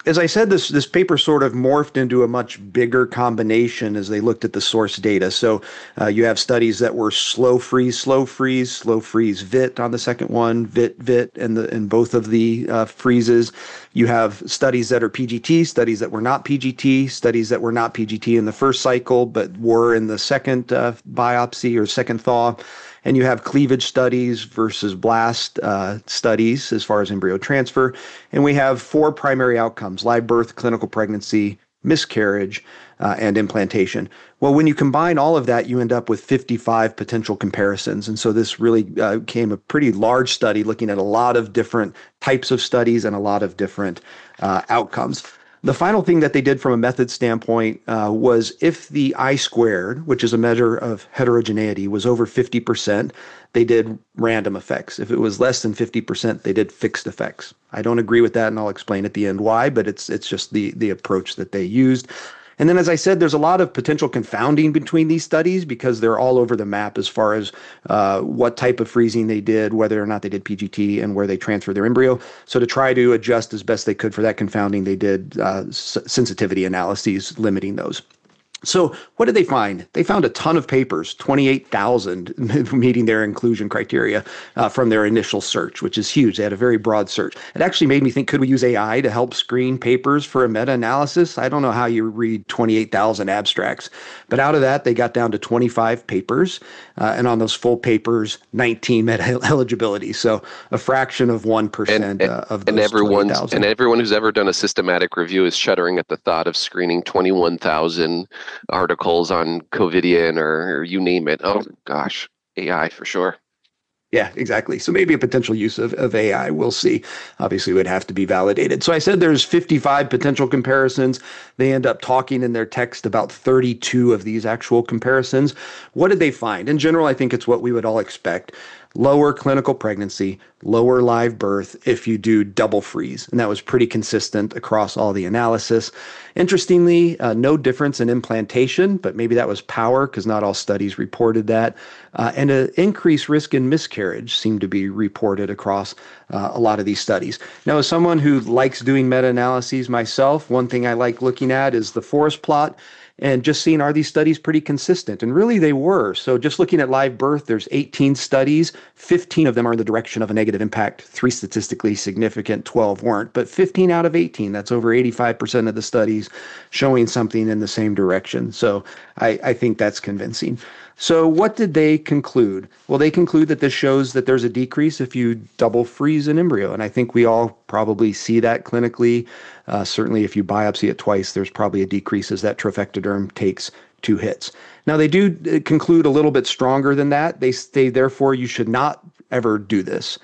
As I said, this paper sort of morphed into a much bigger combination as they looked at the source data. So you have studies that were slow freeze, VIT on the second one, VIT, in both of the freezes. You have studies that are PGT, studies that were not PGT, studies that were not PGT in the first cycle, but were in the second biopsy or second thaw. And you have cleavage studies versus blast studies as far as embryo transfer. And we have 4 primary outcomes: live birth, clinical pregnancy, miscarriage, and implantation. Well, when you combine all of that, you end up with 55 potential comparisons. And so this really became a pretty large study looking at a lot of different types of studies and a lot of different outcomes. The final thing that they did from a method standpoint was if the I-squared, which is a measure of heterogeneity, was over 50%, they did random effects. If it was less than 50%, they did fixed effects. I don't agree with that, and I'll explain at the end why, but it's just the approach that they used. And then, as I said, there's a lot of potential confounding between these studies because they're all over the map as far as what type of freezing they did, whether or not they did PGT, and where they transferred their embryo. So to try to adjust as best they could for that confounding, they did sensitivity analyses limiting those. So what did they find? They found a ton of papers, 28,000 meeting their inclusion criteria from their initial search, which is huge. They had a very broad search. It actually made me think, could we use AI to help screen papers for a meta-analysis? I don't know how you read 28,000 abstracts, but out of that, they got down to 25 papers. And on those full papers, 19 meta-eligibility. So a fraction of 1% of those 20,000. And everyone who's ever done a systematic review is shuddering at the thought of screening 21,000 articles on COVIDian or you name it. Oh gosh, AI for sure. Yeah, exactly. So maybe a potential use of AI, we'll see. Obviously, it would have to be validated. So I said there's 55 potential comparisons. They end up talking in their text about 32 of these actual comparisons. What did they find? In general, I think it's what we would all expect. Lower clinical pregnancy, lower live birth if you do double freeze. And that was pretty consistent across all the analysis. Interestingly, no difference in implantation, but maybe that was power because not all studies reported that. And an increased risk in miscarriage seemed to be reported across a lot of these studies. Now, as someone who likes doing meta-analyses myself, one thing I like looking at is the forest plot. And just seeing, are these studies pretty consistent? And really they were. So just looking at live birth, there's 18 studies. 15 of them are in the direction of a negative impact, 3 statistically significant, 12 weren't. But 15 out of 18, that's over 85% of the studies showing something in the same direction. So I think that's convincing. So what did they conclude? Well, they conclude that this shows that there's a decrease if you double freeze an embryo. And I think we all probably see that clinically. Certainly if you biopsy it twice, there's probably a decrease as that trophectoderm takes 2 hits. Now, they do conclude a little bit stronger than that. They say, therefore, you should not ever do this.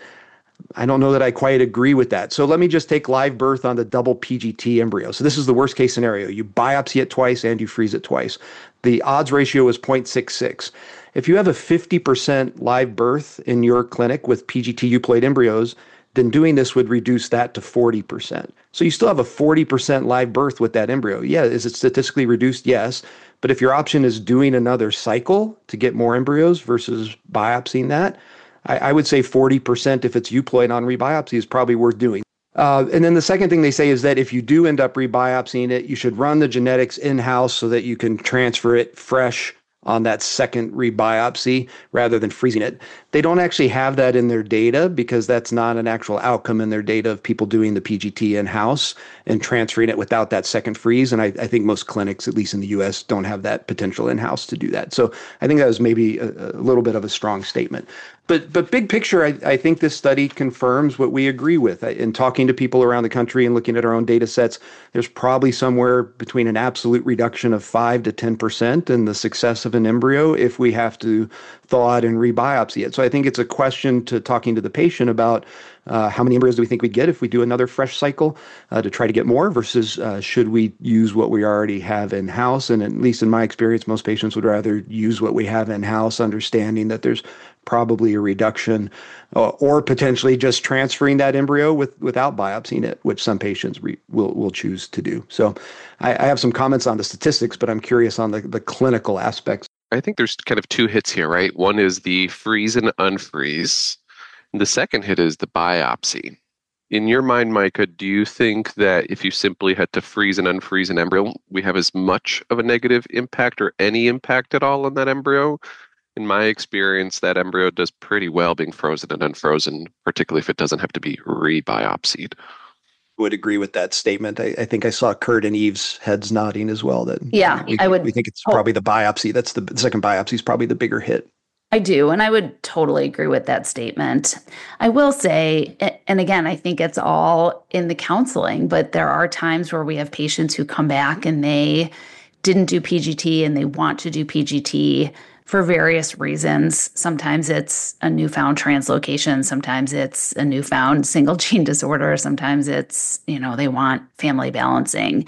I don't know that I quite agree with that. So let me just take live birth on the double PGT embryo. So this is the worst case scenario. You biopsy it twice and you freeze it twice. The odds ratio is 0.66. If you have a 50% live birth in your clinic with PGT euploid embryos, then doing this would reduce that to 40%. So you still have a 40% live birth with that embryo. Yeah, is it statistically reduced? Yes. But if your option is doing another cycle to get more embryos versus biopsying that, I would say 40% if it's euploid on re-biopsy is probably worth doing. And then the second thing they say is that if you do end up rebiopsying it, you should run the genetics in-house so that you can transfer it fresh on that second rebiopsy rather than freezing it. They don't actually have that in their data because that's not an actual outcome in their data of people doing the PGT in-house and transferring it without that second freeze. And I think most clinics, at least in the US, don't have that potential in-house to do that. So I think that was maybe a little bit of a strong statement. But big picture, I think this study confirms what we agree with. In talking to people around the country and looking at our own data sets, there's probably somewhere between an absolute reduction of 5 to 10% in the success of an embryo if we have to thaw it and rebiopsy it. So I think it's a question to talking to the patient about how many embryos do we think we'd get if we do another fresh cycle to try to get more versus should we use what we already have in-house? And at least in my experience, most patients would rather use what we have in-house, understanding that there's probably a reduction or potentially just transferring that embryo without biopsying it, which some patients will choose to do. So I have some comments on the statistics, but I'm curious on the clinical aspects. I think there's kind of two hits here, right? One is the freeze and unfreeze. And the second hit is the biopsy. In your mind, Micah, do you think that if you simply had to freeze and unfreeze an embryo, we have as much of a negative impact or any impact at all on that embryo? In my experience, that embryo does pretty well being frozen and unfrozen, particularly if it doesn't have to be re-biopsied. Would agree with that statement. I think I saw Kurt and Eve's heads nodding as well. That I would. We think it's probably the biopsy. That's the second biopsy is probably the bigger hit. I do, and I would totally agree with that statement. I will say, and again, I think it's all in the counseling, but there are times where we have patients who come back and they didn't do PGT and they want to do PGT for various reasons. Sometimes it's a newfound translocation. Sometimes it's a newfound single gene disorder. Sometimes it's, they want family balancing.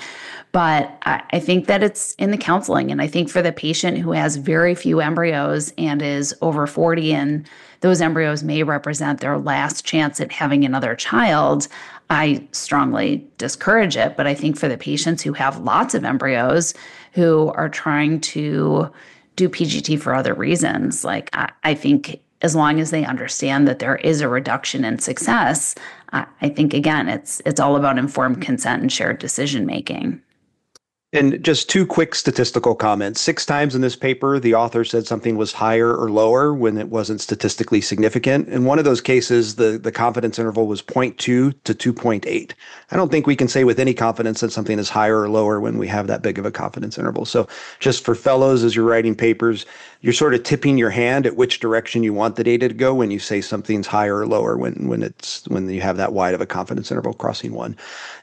But I think that it's in the counseling. And I think for the patient who has very few embryos and is over 40 and those embryos may represent their last chance at having another child, I strongly discourage it. But I think for the patients who have lots of embryos who are trying to do PGT for other reasons, I think as long as they understand that there is a reduction in success, I think, again, it's all about informed consent and shared decision making. And just two quick statistical comments. 6 times in this paper, the author said something was higher or lower when it wasn't statistically significant. In one of those cases, the confidence interval was 0.2 to 2.8. I don't think we can say with any confidence that something is higher or lower when we have that big of a confidence interval. So just for fellows, as you're writing papers, you're sort of tipping your hand at which direction you want the data to go when you say something's higher or lower when you have that wide of a confidence interval crossing 1.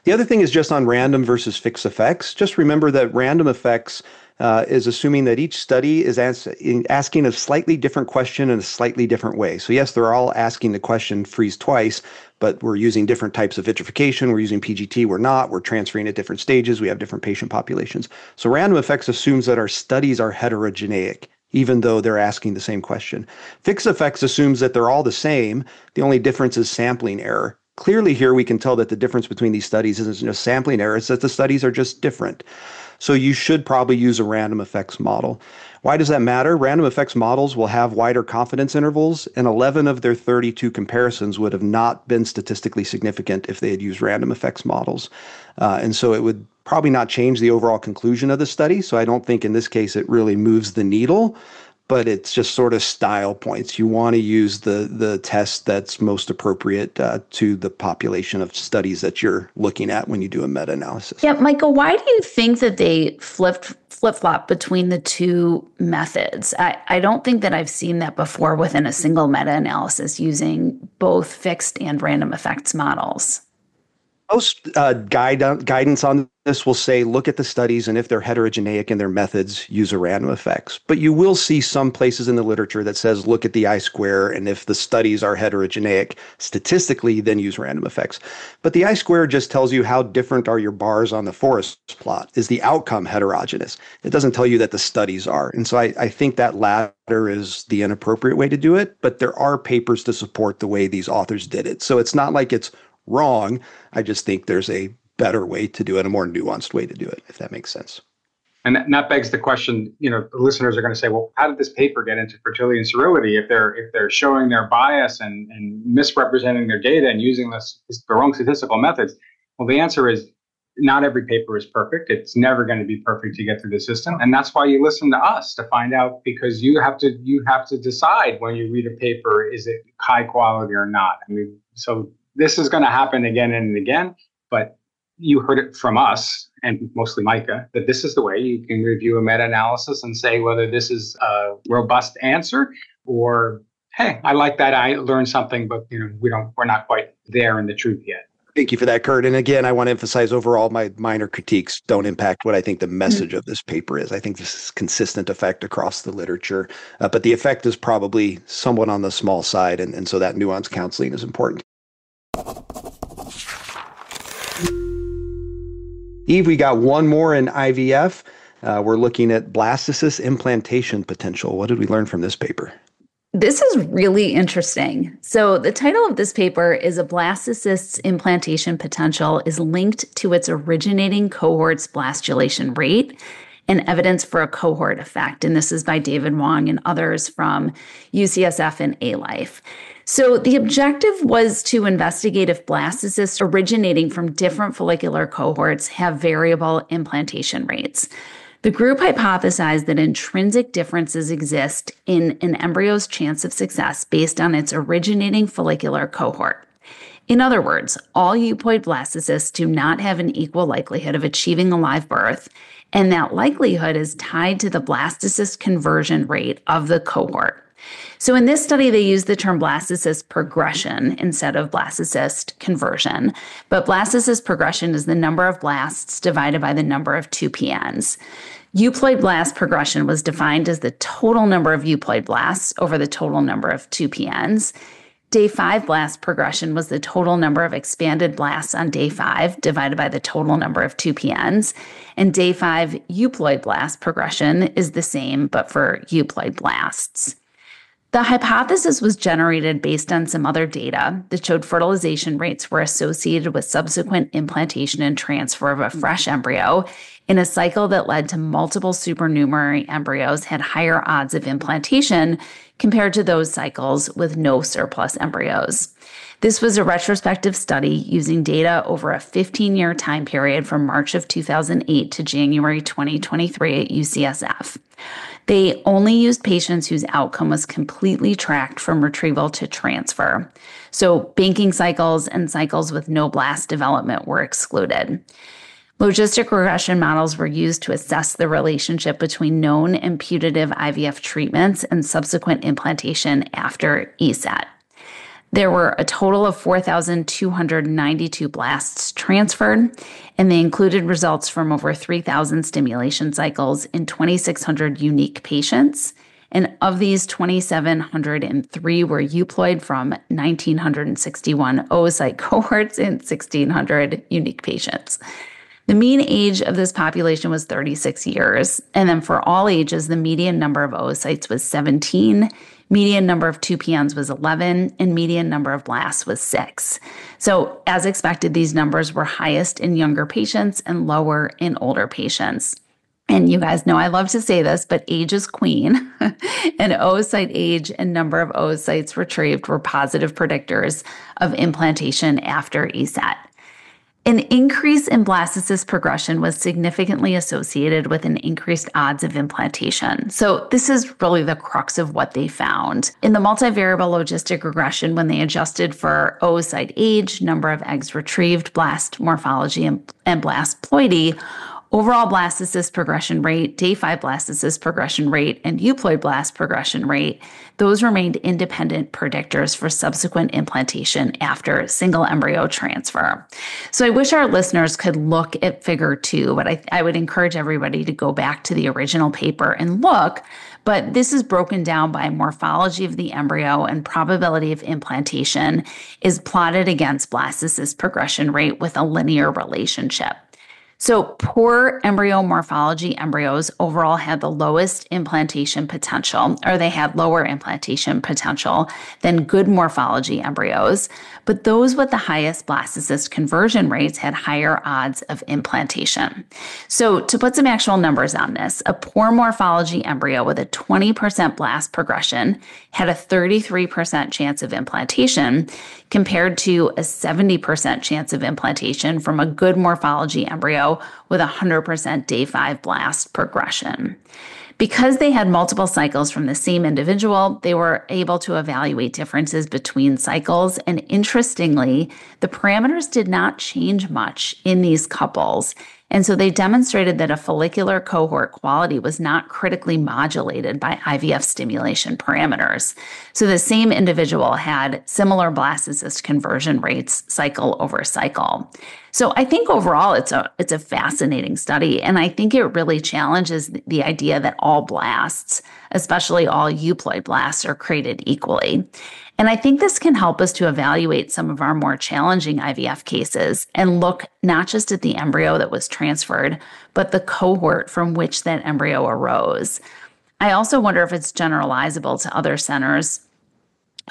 The other thing is just on random versus fixed effects. Just remember that random effects is assuming that each study is asking a slightly different question in a slightly different way. So yes, they're all asking the question freeze twice, but we're using different types of vitrification. We're using PGT, we're not. We're transferring at different stages. We have different patient populations. So random effects assumes that our studies are heterogeneic, even though they're asking the same question. Fixed effects assumes that they're all the same. The only difference is sampling error. Clearly here we can tell that the difference between these studies isn't just sampling error, it's that the studies are just different. So you should probably use a random effects model. Why does that matter? Random effects models will have wider confidence intervals, and 11 of their 32 comparisons would have not been statistically significant if they had used random effects models. And so it would probably not change the overall conclusion of the study. So I don't think in this case it really moves the needle, but it's just sort of style points. You want to use the test that's most appropriate to the population of studies that you're looking at when you do a meta-analysis. Yeah, Michael, why do you think that they flip-flop between the two methods? I don't think that I've seen that before within a single meta-analysis using both fixed and random effects models. Most guidance on this will say, look at the studies, and if they're heterogeneic in their methods, use a random effects. But you will see some places in the literature that says, look at the I-square, and if the studies are heterogeneic statistically, then use random effects. But the I-square just tells you how different are your bars on the forest plot. Is the outcome heterogeneous? It doesn't tell you that the studies are. And so I think that latter is the inappropriate way to do it, but there are papers to support the way these authors did it. So it's not like it's wrong. I just think there's a better way to do it, a more nuanced way to do it, if that makes sense. And that begs the question, the listeners are going to say, well, how did this paper get into fertility and sterility if they're showing their bias and misrepresenting their data and using the wrong statistical methods? Well, the answer is not every paper is perfect. It's never going to be perfect to get through the system. And that's why you listen to us to find out, because you have to decide when you read a paper, is it high quality or not? I mean, so this is going to happen again and again, but you heard it from us, and mostly Micah, that this is the way you can review a meta-analysis and say whether this is a robust answer or, hey, I like that, I learned something, but we're not quite there in the truth yet. Thank you for that, Kurt. And again, I want to emphasize overall my minor critiques don't impact what I think the message of this paper is. I think this is consistent effect across the literature, but the effect is probably somewhat on the small side, and so that nuanced counseling is important. Eve, we got one more in IVF. We're looking at blastocyst implantation potential. What did we learn from this paper? This is really interesting. So the title of this paper is "A Blastocyst's Implantation Potential is Linked to its Originating Cohort's Blastulation Rate and Evidence for a Cohort Effect." And this is by David Wong and others from UCSF and A-Life. So the objective was to investigate if blastocysts originating from different follicular cohorts have variable implantation rates. The group hypothesized that intrinsic differences exist in an embryo's chance of success based on its originating follicular cohort. In other words, all euploid blastocysts do not have an equal likelihood of achieving a live birth, and that likelihood is tied to the blastocyst conversion rate of the cohort. So in this study, they used the term blastocyst progression instead of blastocyst conversion. But blastocyst progression is the number of blasts divided by the number of 2PNs. Euploid blast progression was defined as the total number of euploid blasts over the total number of 2PNs. Day 5 blast progression was the total number of expanded blasts on day 5 divided by the total number of 2PNs. And day 5 euploid blast progression is the same, but for euploid blasts. The hypothesis was generated based on some other data that showed fertilization rates were associated with subsequent implantation and transfer of a fresh embryo in a cycle that led to multiple supernumerary embryos had higher odds of implantation compared to those cycles with no surplus embryos. This was a retrospective study using data over a 15-year time period from March of 2008 to January 2023 at UCSF. They only used patients whose outcome was completely tracked from retrieval to transfer. So banking cycles and cycles with no blast development were excluded. Logistic regression models were used to assess the relationship between known and putative IVF treatments and subsequent implantation after ESET. There were a total of 4,292 blasts transferred, and they included results from over 3,000 stimulation cycles in 2,600 unique patients. And of these, 2,703 were euploid from 1,961 oocyte cohorts in 1,600 unique patients. The mean age of this population was 36 years. And then for all ages, the median number of oocytes was 17, median number of 2PNs was 11, and median number of blasts was 6. So as expected, these numbers were highest in younger patients and lower in older patients. And you guys know I love to say this, but age is queen. And oocyte age and number of oocytes retrieved were positive predictors of implantation after ESET. An increase in blastocyst progression was significantly associated with an increased odds of implantation. So this is really the crux of what they found. In the multivariable logistic regression, when they adjusted for oocyte age, number of eggs retrieved, blast morphology, and blastploidy, overall blastocyst progression rate, day 5 blastocyst progression rate, and euploid blast progression rate, those remained independent predictors for subsequent implantation after single embryo transfer. So I wish our listeners could look at figure 2, but I would encourage everybody to go back to the original paper and look. But this is broken down by morphology of the embryo, and probability of implantation is plotted against blastocyst progression rate with a linear relationship. So poor embryo morphology embryos overall had the lowest implantation potential, or they had lower implantation potential than good morphology embryos. But those with the highest blastocyst conversion rates had higher odds of implantation. So to put some actual numbers on this, a poor morphology embryo with a 20% blast progression had a 33% chance of implantation compared to a 70% chance of implantation from a good morphology embryo with 100% day 5 blast progression. Because they had multiple cycles from the same individual, they were able to evaluate differences between cycles. And interestingly, the parameters did not change much in these couples. And so they demonstrated that a follicular cohort quality was not critically modulated by IVF stimulation parameters. So the same individual had similar blastocyst conversion rates cycle over cycle. So I think overall it's a fascinating study, and I think it really challenges the idea that all blasts, especially all euploid blasts, are created equally. And I think this can help us to evaluate some of our more challenging IVF cases and look not just at the embryo that was transferred, but the cohort from which that embryo arose. I also wonder if it's generalizable to other centers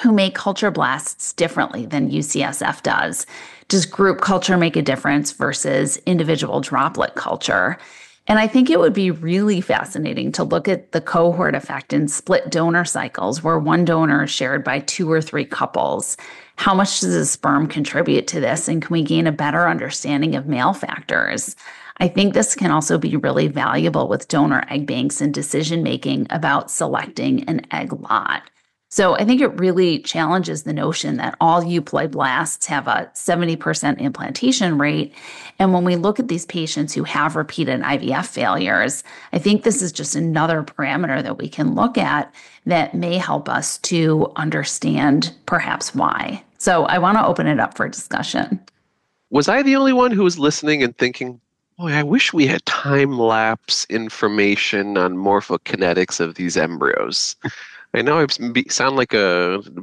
who make culture blasts differently than UCSF does. Does group culture make a difference versus individual droplet culture? And I think it would be really fascinating to look at the cohort effect in split donor cycles where one donor is shared by 2 or 3 couples. How much does a sperm contribute to this? And can we gain a better understanding of male factors? I think this can also be really valuable with donor egg banks and decision-making about selecting an egg lot. So I think it really challenges the notion that all euploid blasts have a 70% implantation rate. And when we look at these patients who have repeated IVF failures, I think this is just another parameter that we can look at that may help us to understand perhaps why. So I want to open it up for discussion. Was I the only one who was listening and thinking, boy, I wish we had time-lapse information on morphokinetics of these embryos? I know I sound like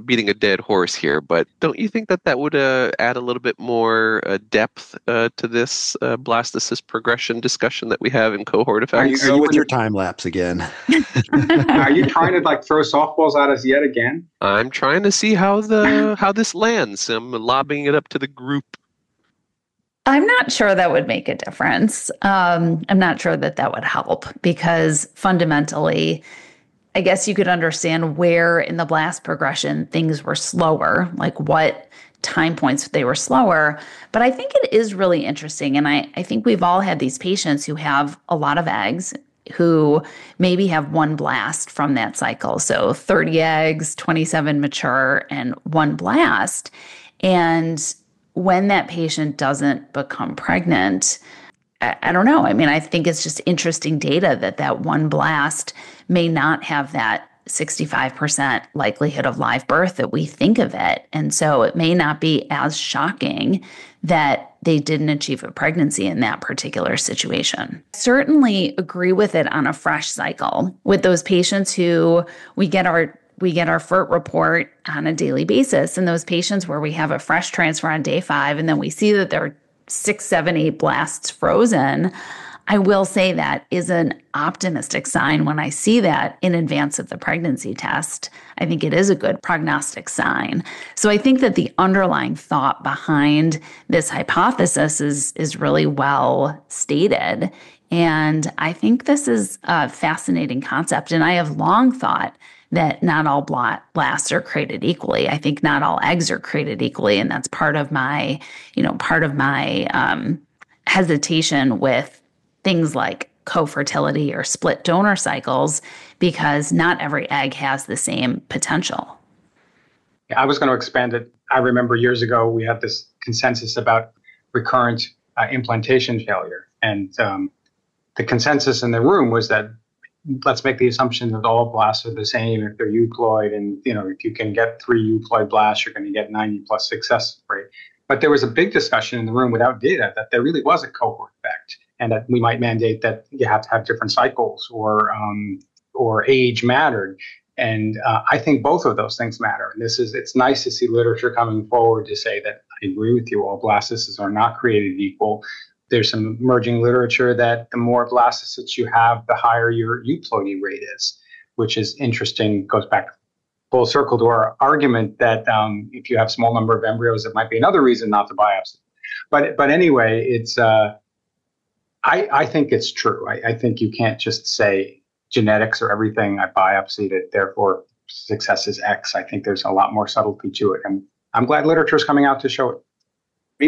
beating a dead horse here, but don't you think that would add a little bit more depth to this blastocyst progression discussion that we have in cohort effects? Are you with your time lapse again? Are you trying to throw softballs at us yet again? I'm trying to see how this lands. I'm lobbing it up to the group. I'm not sure that would make a difference. I'm not sure that would help because fundamentally, I guess you could understand where in the blast progression things were slower, like what time points they were slower. But I think it is really interesting. And I think we've all had these patients who have a lot of eggs who maybe have one blast from that cycle. So 30 eggs, 27 mature, and one blast. And when that patient doesn't become pregnant, I don't know. I mean, I think it's just interesting data that one blast may not have that 65% likelihood of live birth that we think of it. And so it may not be as shocking that they didn't achieve a pregnancy in that particular situation. Certainly agree with it on a fresh cycle with those patients who we get our FERT report on a daily basis. And those patients where we have a fresh transfer on day 5, and then we see that there are 6, 7, 8 blasts frozen, I will say that is an optimistic sign when I see that in advance of the pregnancy test. I think it is a good prognostic sign. So I think that the underlying thought behind this hypothesis is really well stated. And I think this is a fascinating concept. And I have long thought that not all blasts are created equally. I think not all eggs are created equally. And that's part of my hesitation with things like co-fertility or split donor cycles, because not every egg has the same potential. Yeah, I was going to expand it. I remember years ago, we had this consensus about recurrent implantation failure. And the consensus in the room was that let's make the assumption that all blasts are the same if they're euploid, and if you can get 3 euploid blasts, you're going to get 90+ success rate. But there was a big discussion in the room without data that there really was a cohort effect, and that we might mandate that you have to have different cycles or age mattered. And I think both of those things matter. And it's nice to see literature coming forward to say that I agree with you, all blastocysts are not created equal. There's some emerging literature that the more blastocysts you have, the higher your euploidy rate is, which is interesting. Goes back full circle to our argument that if you have small number of embryos, it might be another reason not to biopsy. But anyway, it's I think it's true. I think you can't just say genetics or everything. I biopsied it, therefore success is X. I think there's a lot more subtlety to it, and I'm glad literature is coming out to show it.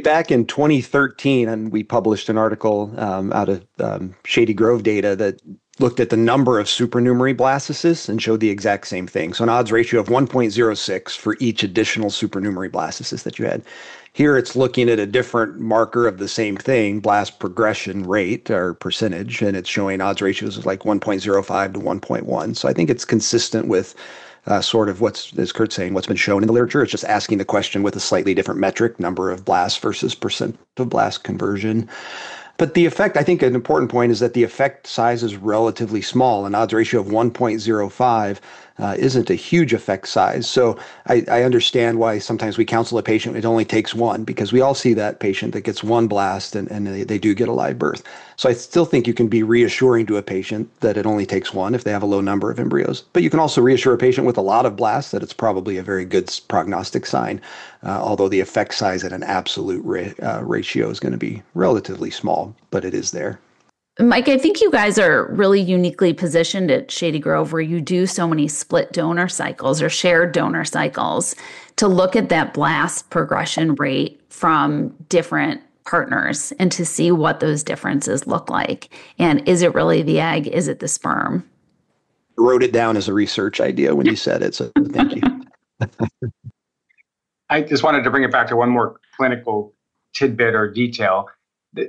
Back in 2013, and we published an article out of Shady Grove data that looked at the number of supernumerary blastocysts and showed the exact same thing. So an odds ratio of 1.06 for each additional supernumerary blastocyst that you had. Here it's looking at a different marker of the same thing, blast progression rate or percentage, and it's showing odds ratios of like 1.05 to 1.1. So I think it's consistent with sort of as Kurt's saying, what's been shown in the literature. It's just asking the question with a slightly different metric, number of blasts versus percent of blast conversion. But the effect, I think an important point is that the effect size is relatively small. An odds ratio of 1.05 isn't a huge effect size. So I understand why sometimes we counsel a patient, it only takes one, because we all see that patient that gets one blast and they do get a live birth. So I still think you can be reassuring to a patient that it only takes one if they have a low number of embryos. But you can also reassure a patient with a lot of blasts that it's probably a very good prognostic sign, although the effect size at an absolute ratio is going to be relatively small, but it is there. Mike, I think you guys are really uniquely positioned at Shady Grove where you do so many split donor cycles or shared donor cycles to look at that blast progression rate from different partners and to see what those differences look like. And is it really the egg? Is it the sperm? I wrote it down as a research idea when you said it, so thank you. I just wanted to bring it back to one more clinical tidbit or detail.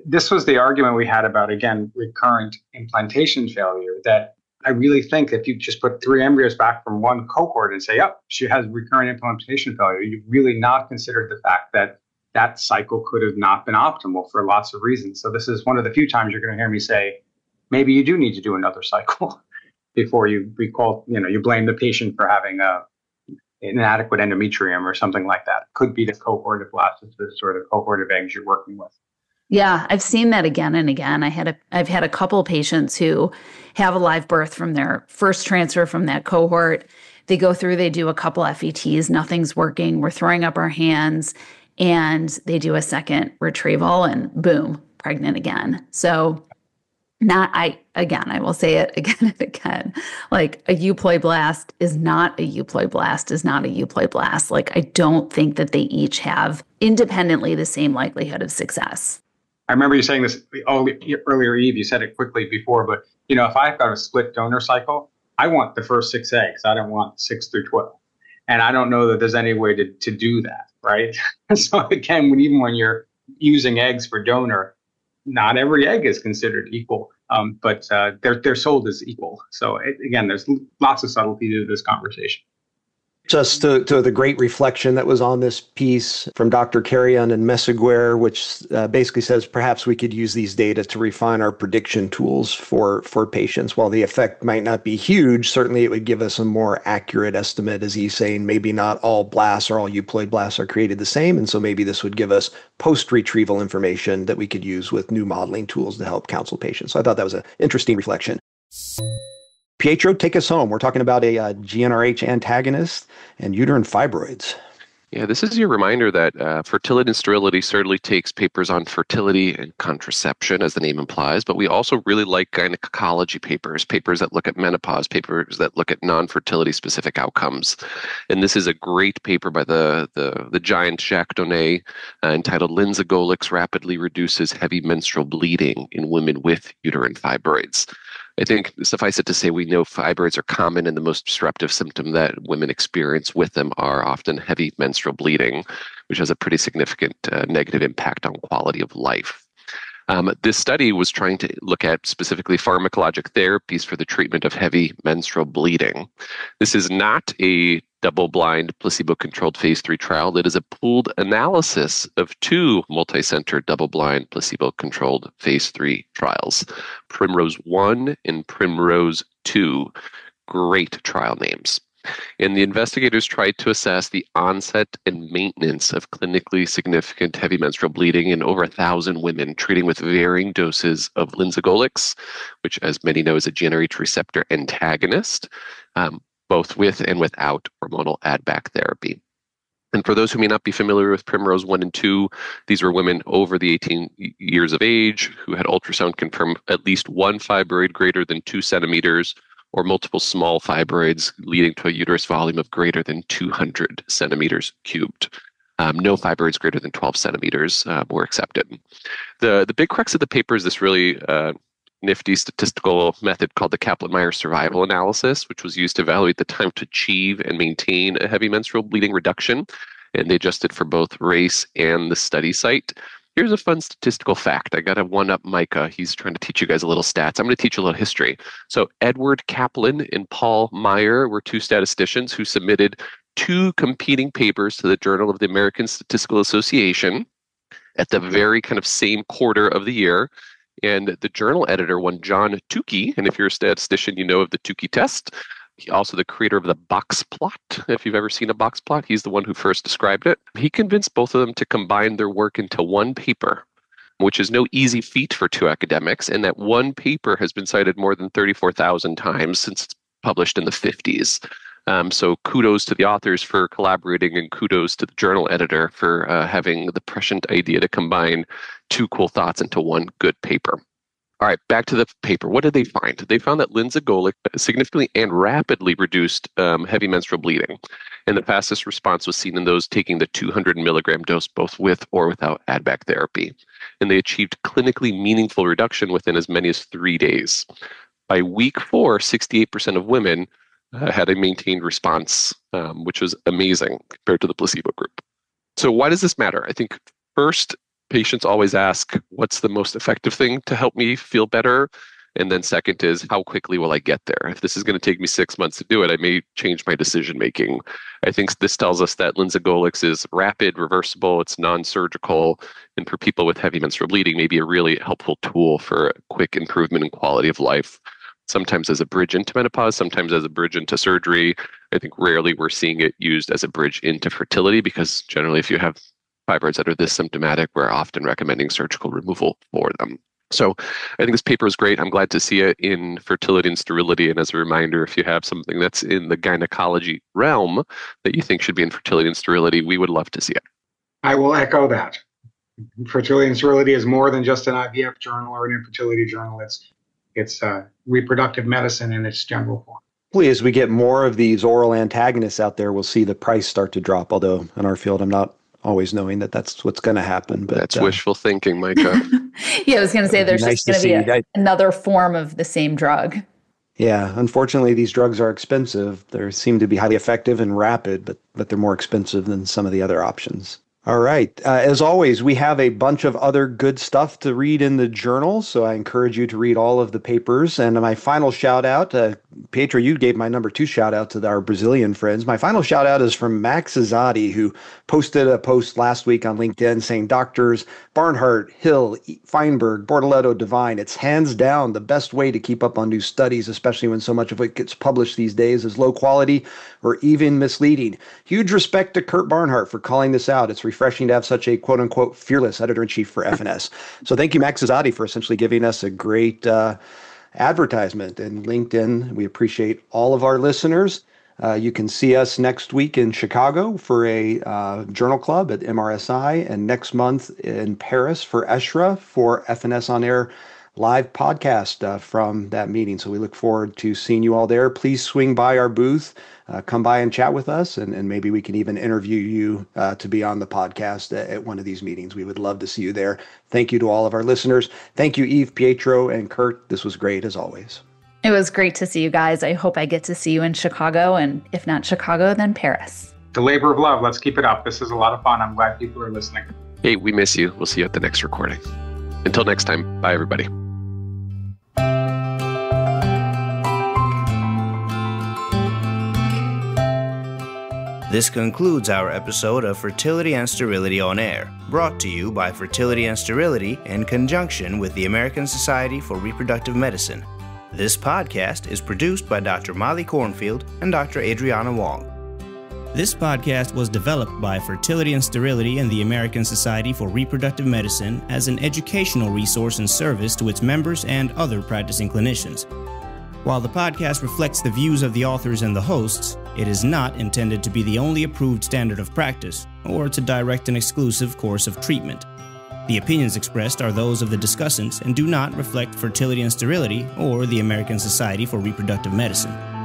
This was the argument we had about, again, recurrent implantation failure, that I really think if you just put 3 embryos back from one cohort and say, oh, she has recurrent implantation failure, you've really not considered the fact that that cycle could have not been optimal for lots of reasons. So this is one of the few times you're going to hear me say, maybe you do need to do another cycle before you recall, you blame the patient for having an inadequate endometrium or something like that. It could be the cohort of blastocysts or the cohort of eggs you're working with. Yeah, I've seen that again and again. I've had a couple of patients who have a live birth from their first transfer from that cohort. They go through, they do a couple FETs, nothing's working. We're throwing up our hands, and they do a second retrieval and boom, pregnant again. So I will say it again and again, like a euploid blast is not a euploid blast is not a euploid blast. Like I don't think that they each have independently the same likelihood of success. I remember you saying this earlier, Eve, you said it quickly before, but if I've got a split donor cycle, I want the first 6 eggs. I don't want 6 through 12. And I don't know that there's any way to do that, right? So again, even when you're using eggs for donor, not every egg is considered equal, but they're sold as equal. So again, there's lots of subtlety to this conversation. Just to the great reflection that was on this piece from Dr. Carrion and Messeguer, which basically says perhaps we could use these data to refine our prediction tools for patients. While the effect might not be huge, certainly it would give us a more accurate estimate, as he's saying. Maybe not all blasts or all euploid blasts are created the same, and so maybe this would give us post-retrieval information that we could use with new modeling tools to help counsel patients. So I thought that was an interesting reflection. Pietro, take us home. We're talking about a GnRH antagonist and uterine fibroids. Yeah, this is your reminder that Fertility and Sterility certainly takes papers on fertility and contraception, as the name implies, but we also really like gynecology papers that look at menopause, papers that look at non-fertility specific outcomes. And this is a great paper by the giant Jacques Donnet entitled Linzagolix Rapidly Reduces Heavy Menstrual Bleeding in Women with Uterine Fibroids. I think suffice it to say, we know fibroids are common, and the most disruptive symptom that women experience with them are often heavy menstrual bleeding, which has a pretty significant negative impact on quality of life. This study was trying to look at specifically pharmacologic therapies for the treatment of heavy menstrual bleeding. This is not a double-blind, placebo-controlled phase 3 trial. It is a pooled analysis of 2 multi-center, double-blind, placebo-controlled phase 3 trials, PRIMROSE 1 and PRIMROSE 2. Great trial names. And the investigators tried to assess the onset and maintenance of clinically significant heavy menstrual bleeding in over 1,000 women, treating with varying doses of Linzagolix, which, as many know, is a GnRH receptor antagonist, both with and without hormonal add-back therapy. And for those who may not be familiar with PRIMROSE 1 and 2, these were women over the 18 years of age who had ultrasound confirm at least one fibroid greater than 2 centimeters or multiple small fibroids leading to a uterus volume of greater than 200 centimeters cubed. No fibroids greater than 12 centimeters were accepted. The big crux of the paper is this really nifty statistical method called the Kaplan-Meier survival analysis, which was used to evaluate the time to achieve and maintain a heavy menstrual bleeding reduction. And they adjusted for both race and the study site. Here's a fun statistical fact. I got to one-up Micah. He's trying to teach you guys a little stats. I'm going to teach you a little history. So Edward Kaplan and Paul Meyer were two statisticians who submitted 2 competing papers to the Journal of the American Statistical Association at the very kind of same quarter of the year. And the journal editor, one John TOC, and if you're a statistician, you know of the TOC test. He's also the creator of the box plot. If you've ever seen a box plot, he's the one who first described it. He convinced both of them to combine their work into one paper, which is no easy feat for 2 academics. And that one paper has been cited more than 34,000 times since it's published in the 50s. So kudos to the authors for collaborating, and kudos to the journal editor for having the prescient idea to combine 2 cool thoughts into one good paper. All right, back to the paper. What did they find? They found that Linzagolix significantly and rapidly reduced heavy menstrual bleeding. And the fastest response was seen in those taking the 200 milligram dose, both with or without add-back therapy. And they achieved clinically meaningful reduction within as many as 3 days. By week 4, 68% of women had a maintained response, which was amazing compared to the placebo group. So why does this matter? I think first, patients always ask, what's the most effective thing to help me feel better? And then second is, how quickly will I get there? If this is going to take me 6 months to do it, I may change my decision making. I think this tells us that Linzagolix is rapid, reversible, it's non-surgical, and for people with heavy menstrual bleeding, may be a really helpful tool for a quick improvement in quality of life. Sometimes as a bridge into menopause, sometimes as a bridge into surgery. I think rarely we're seeing it used as a bridge into fertility, because generally if you have fibroids that are this symptomatic, we're often recommending surgical removal for them. So I think this paper is great. I'm glad to see it in Fertility and Sterility. And as a reminder, if you have something that's in the gynecology realm that you think should be in Fertility and Sterility, we would love to see it. I will echo that. Fertility and Sterility is more than just an IVF journal or an infertility journal. It's reproductive medicine in its general form. Hopefully, as we get more of these oral antagonists out there, we'll see the price start to drop. Although in our field, I'm not always knowing that that's what's going to happen. But that's wishful thinking, Micah. Yeah, I was going to say there's nice just going to be another form of the same drug. Yeah, unfortunately, these drugs are expensive. They seem to be highly effective and rapid, but they're more expensive than some of the other options. All right. As always, we have a bunch of other good stuff to read in the journal, so I encourage you to read all of the papers. And my final shout out, Pietro, you gave my number 2 shout out to our Brazilian friends. My final shout out is from Max Azadi, who posted a post last week on LinkedIn saying, Doctors Barnhart, Hill, Feinberg, Bortoletto, Devine, it's hands down the best way to keep up on new studies, especially when so much of what gets published these days is low quality or even misleading. Huge respect to Kurt Barnhart for calling this out. It's refreshing to have such a quote-unquote fearless editor-in-chief for FNS. So thank you, Max Azadi, for essentially giving us a great advertisement in LinkedIn. We appreciate all of our listeners. You can see us next week in Chicago for a journal club at MRSI, and next month in Paris for ESHRA for FNS On Air live podcast from that meeting. So we look forward to seeing you all there. Please swing by our booth, come by and chat with us, and maybe we can even interview you to be on the podcast at one of these meetings. We would love to see you there. Thank you to all of our listeners. Thank you, Eve, Pietro, and Kurt. This was great as always. It was great to see you guys. I hope I get to see you in Chicago, and if not Chicago, then Paris. The labor of love. Let's keep it up. This is a lot of fun. I'm glad people are listening. Hey, we miss you. We'll see you at the next recording. Until next time, bye, everybody. This concludes our episode of Fertility and Sterility on Air, brought to you by Fertility and Sterility in conjunction with the American Society for Reproductive Medicine. This podcast is produced by Dr. Molly Cornfield and Dr. Adriana Wong. This podcast was developed by Fertility and Sterility and the American Society for Reproductive Medicine as an educational resource and service to its members and other practicing clinicians. While the podcast reflects the views of the authors and the hosts, it is not intended to be the only approved standard of practice or to direct an exclusive course of treatment. The opinions expressed are those of the discussants and do not reflect Fertility and Sterility or the American Society for Reproductive Medicine.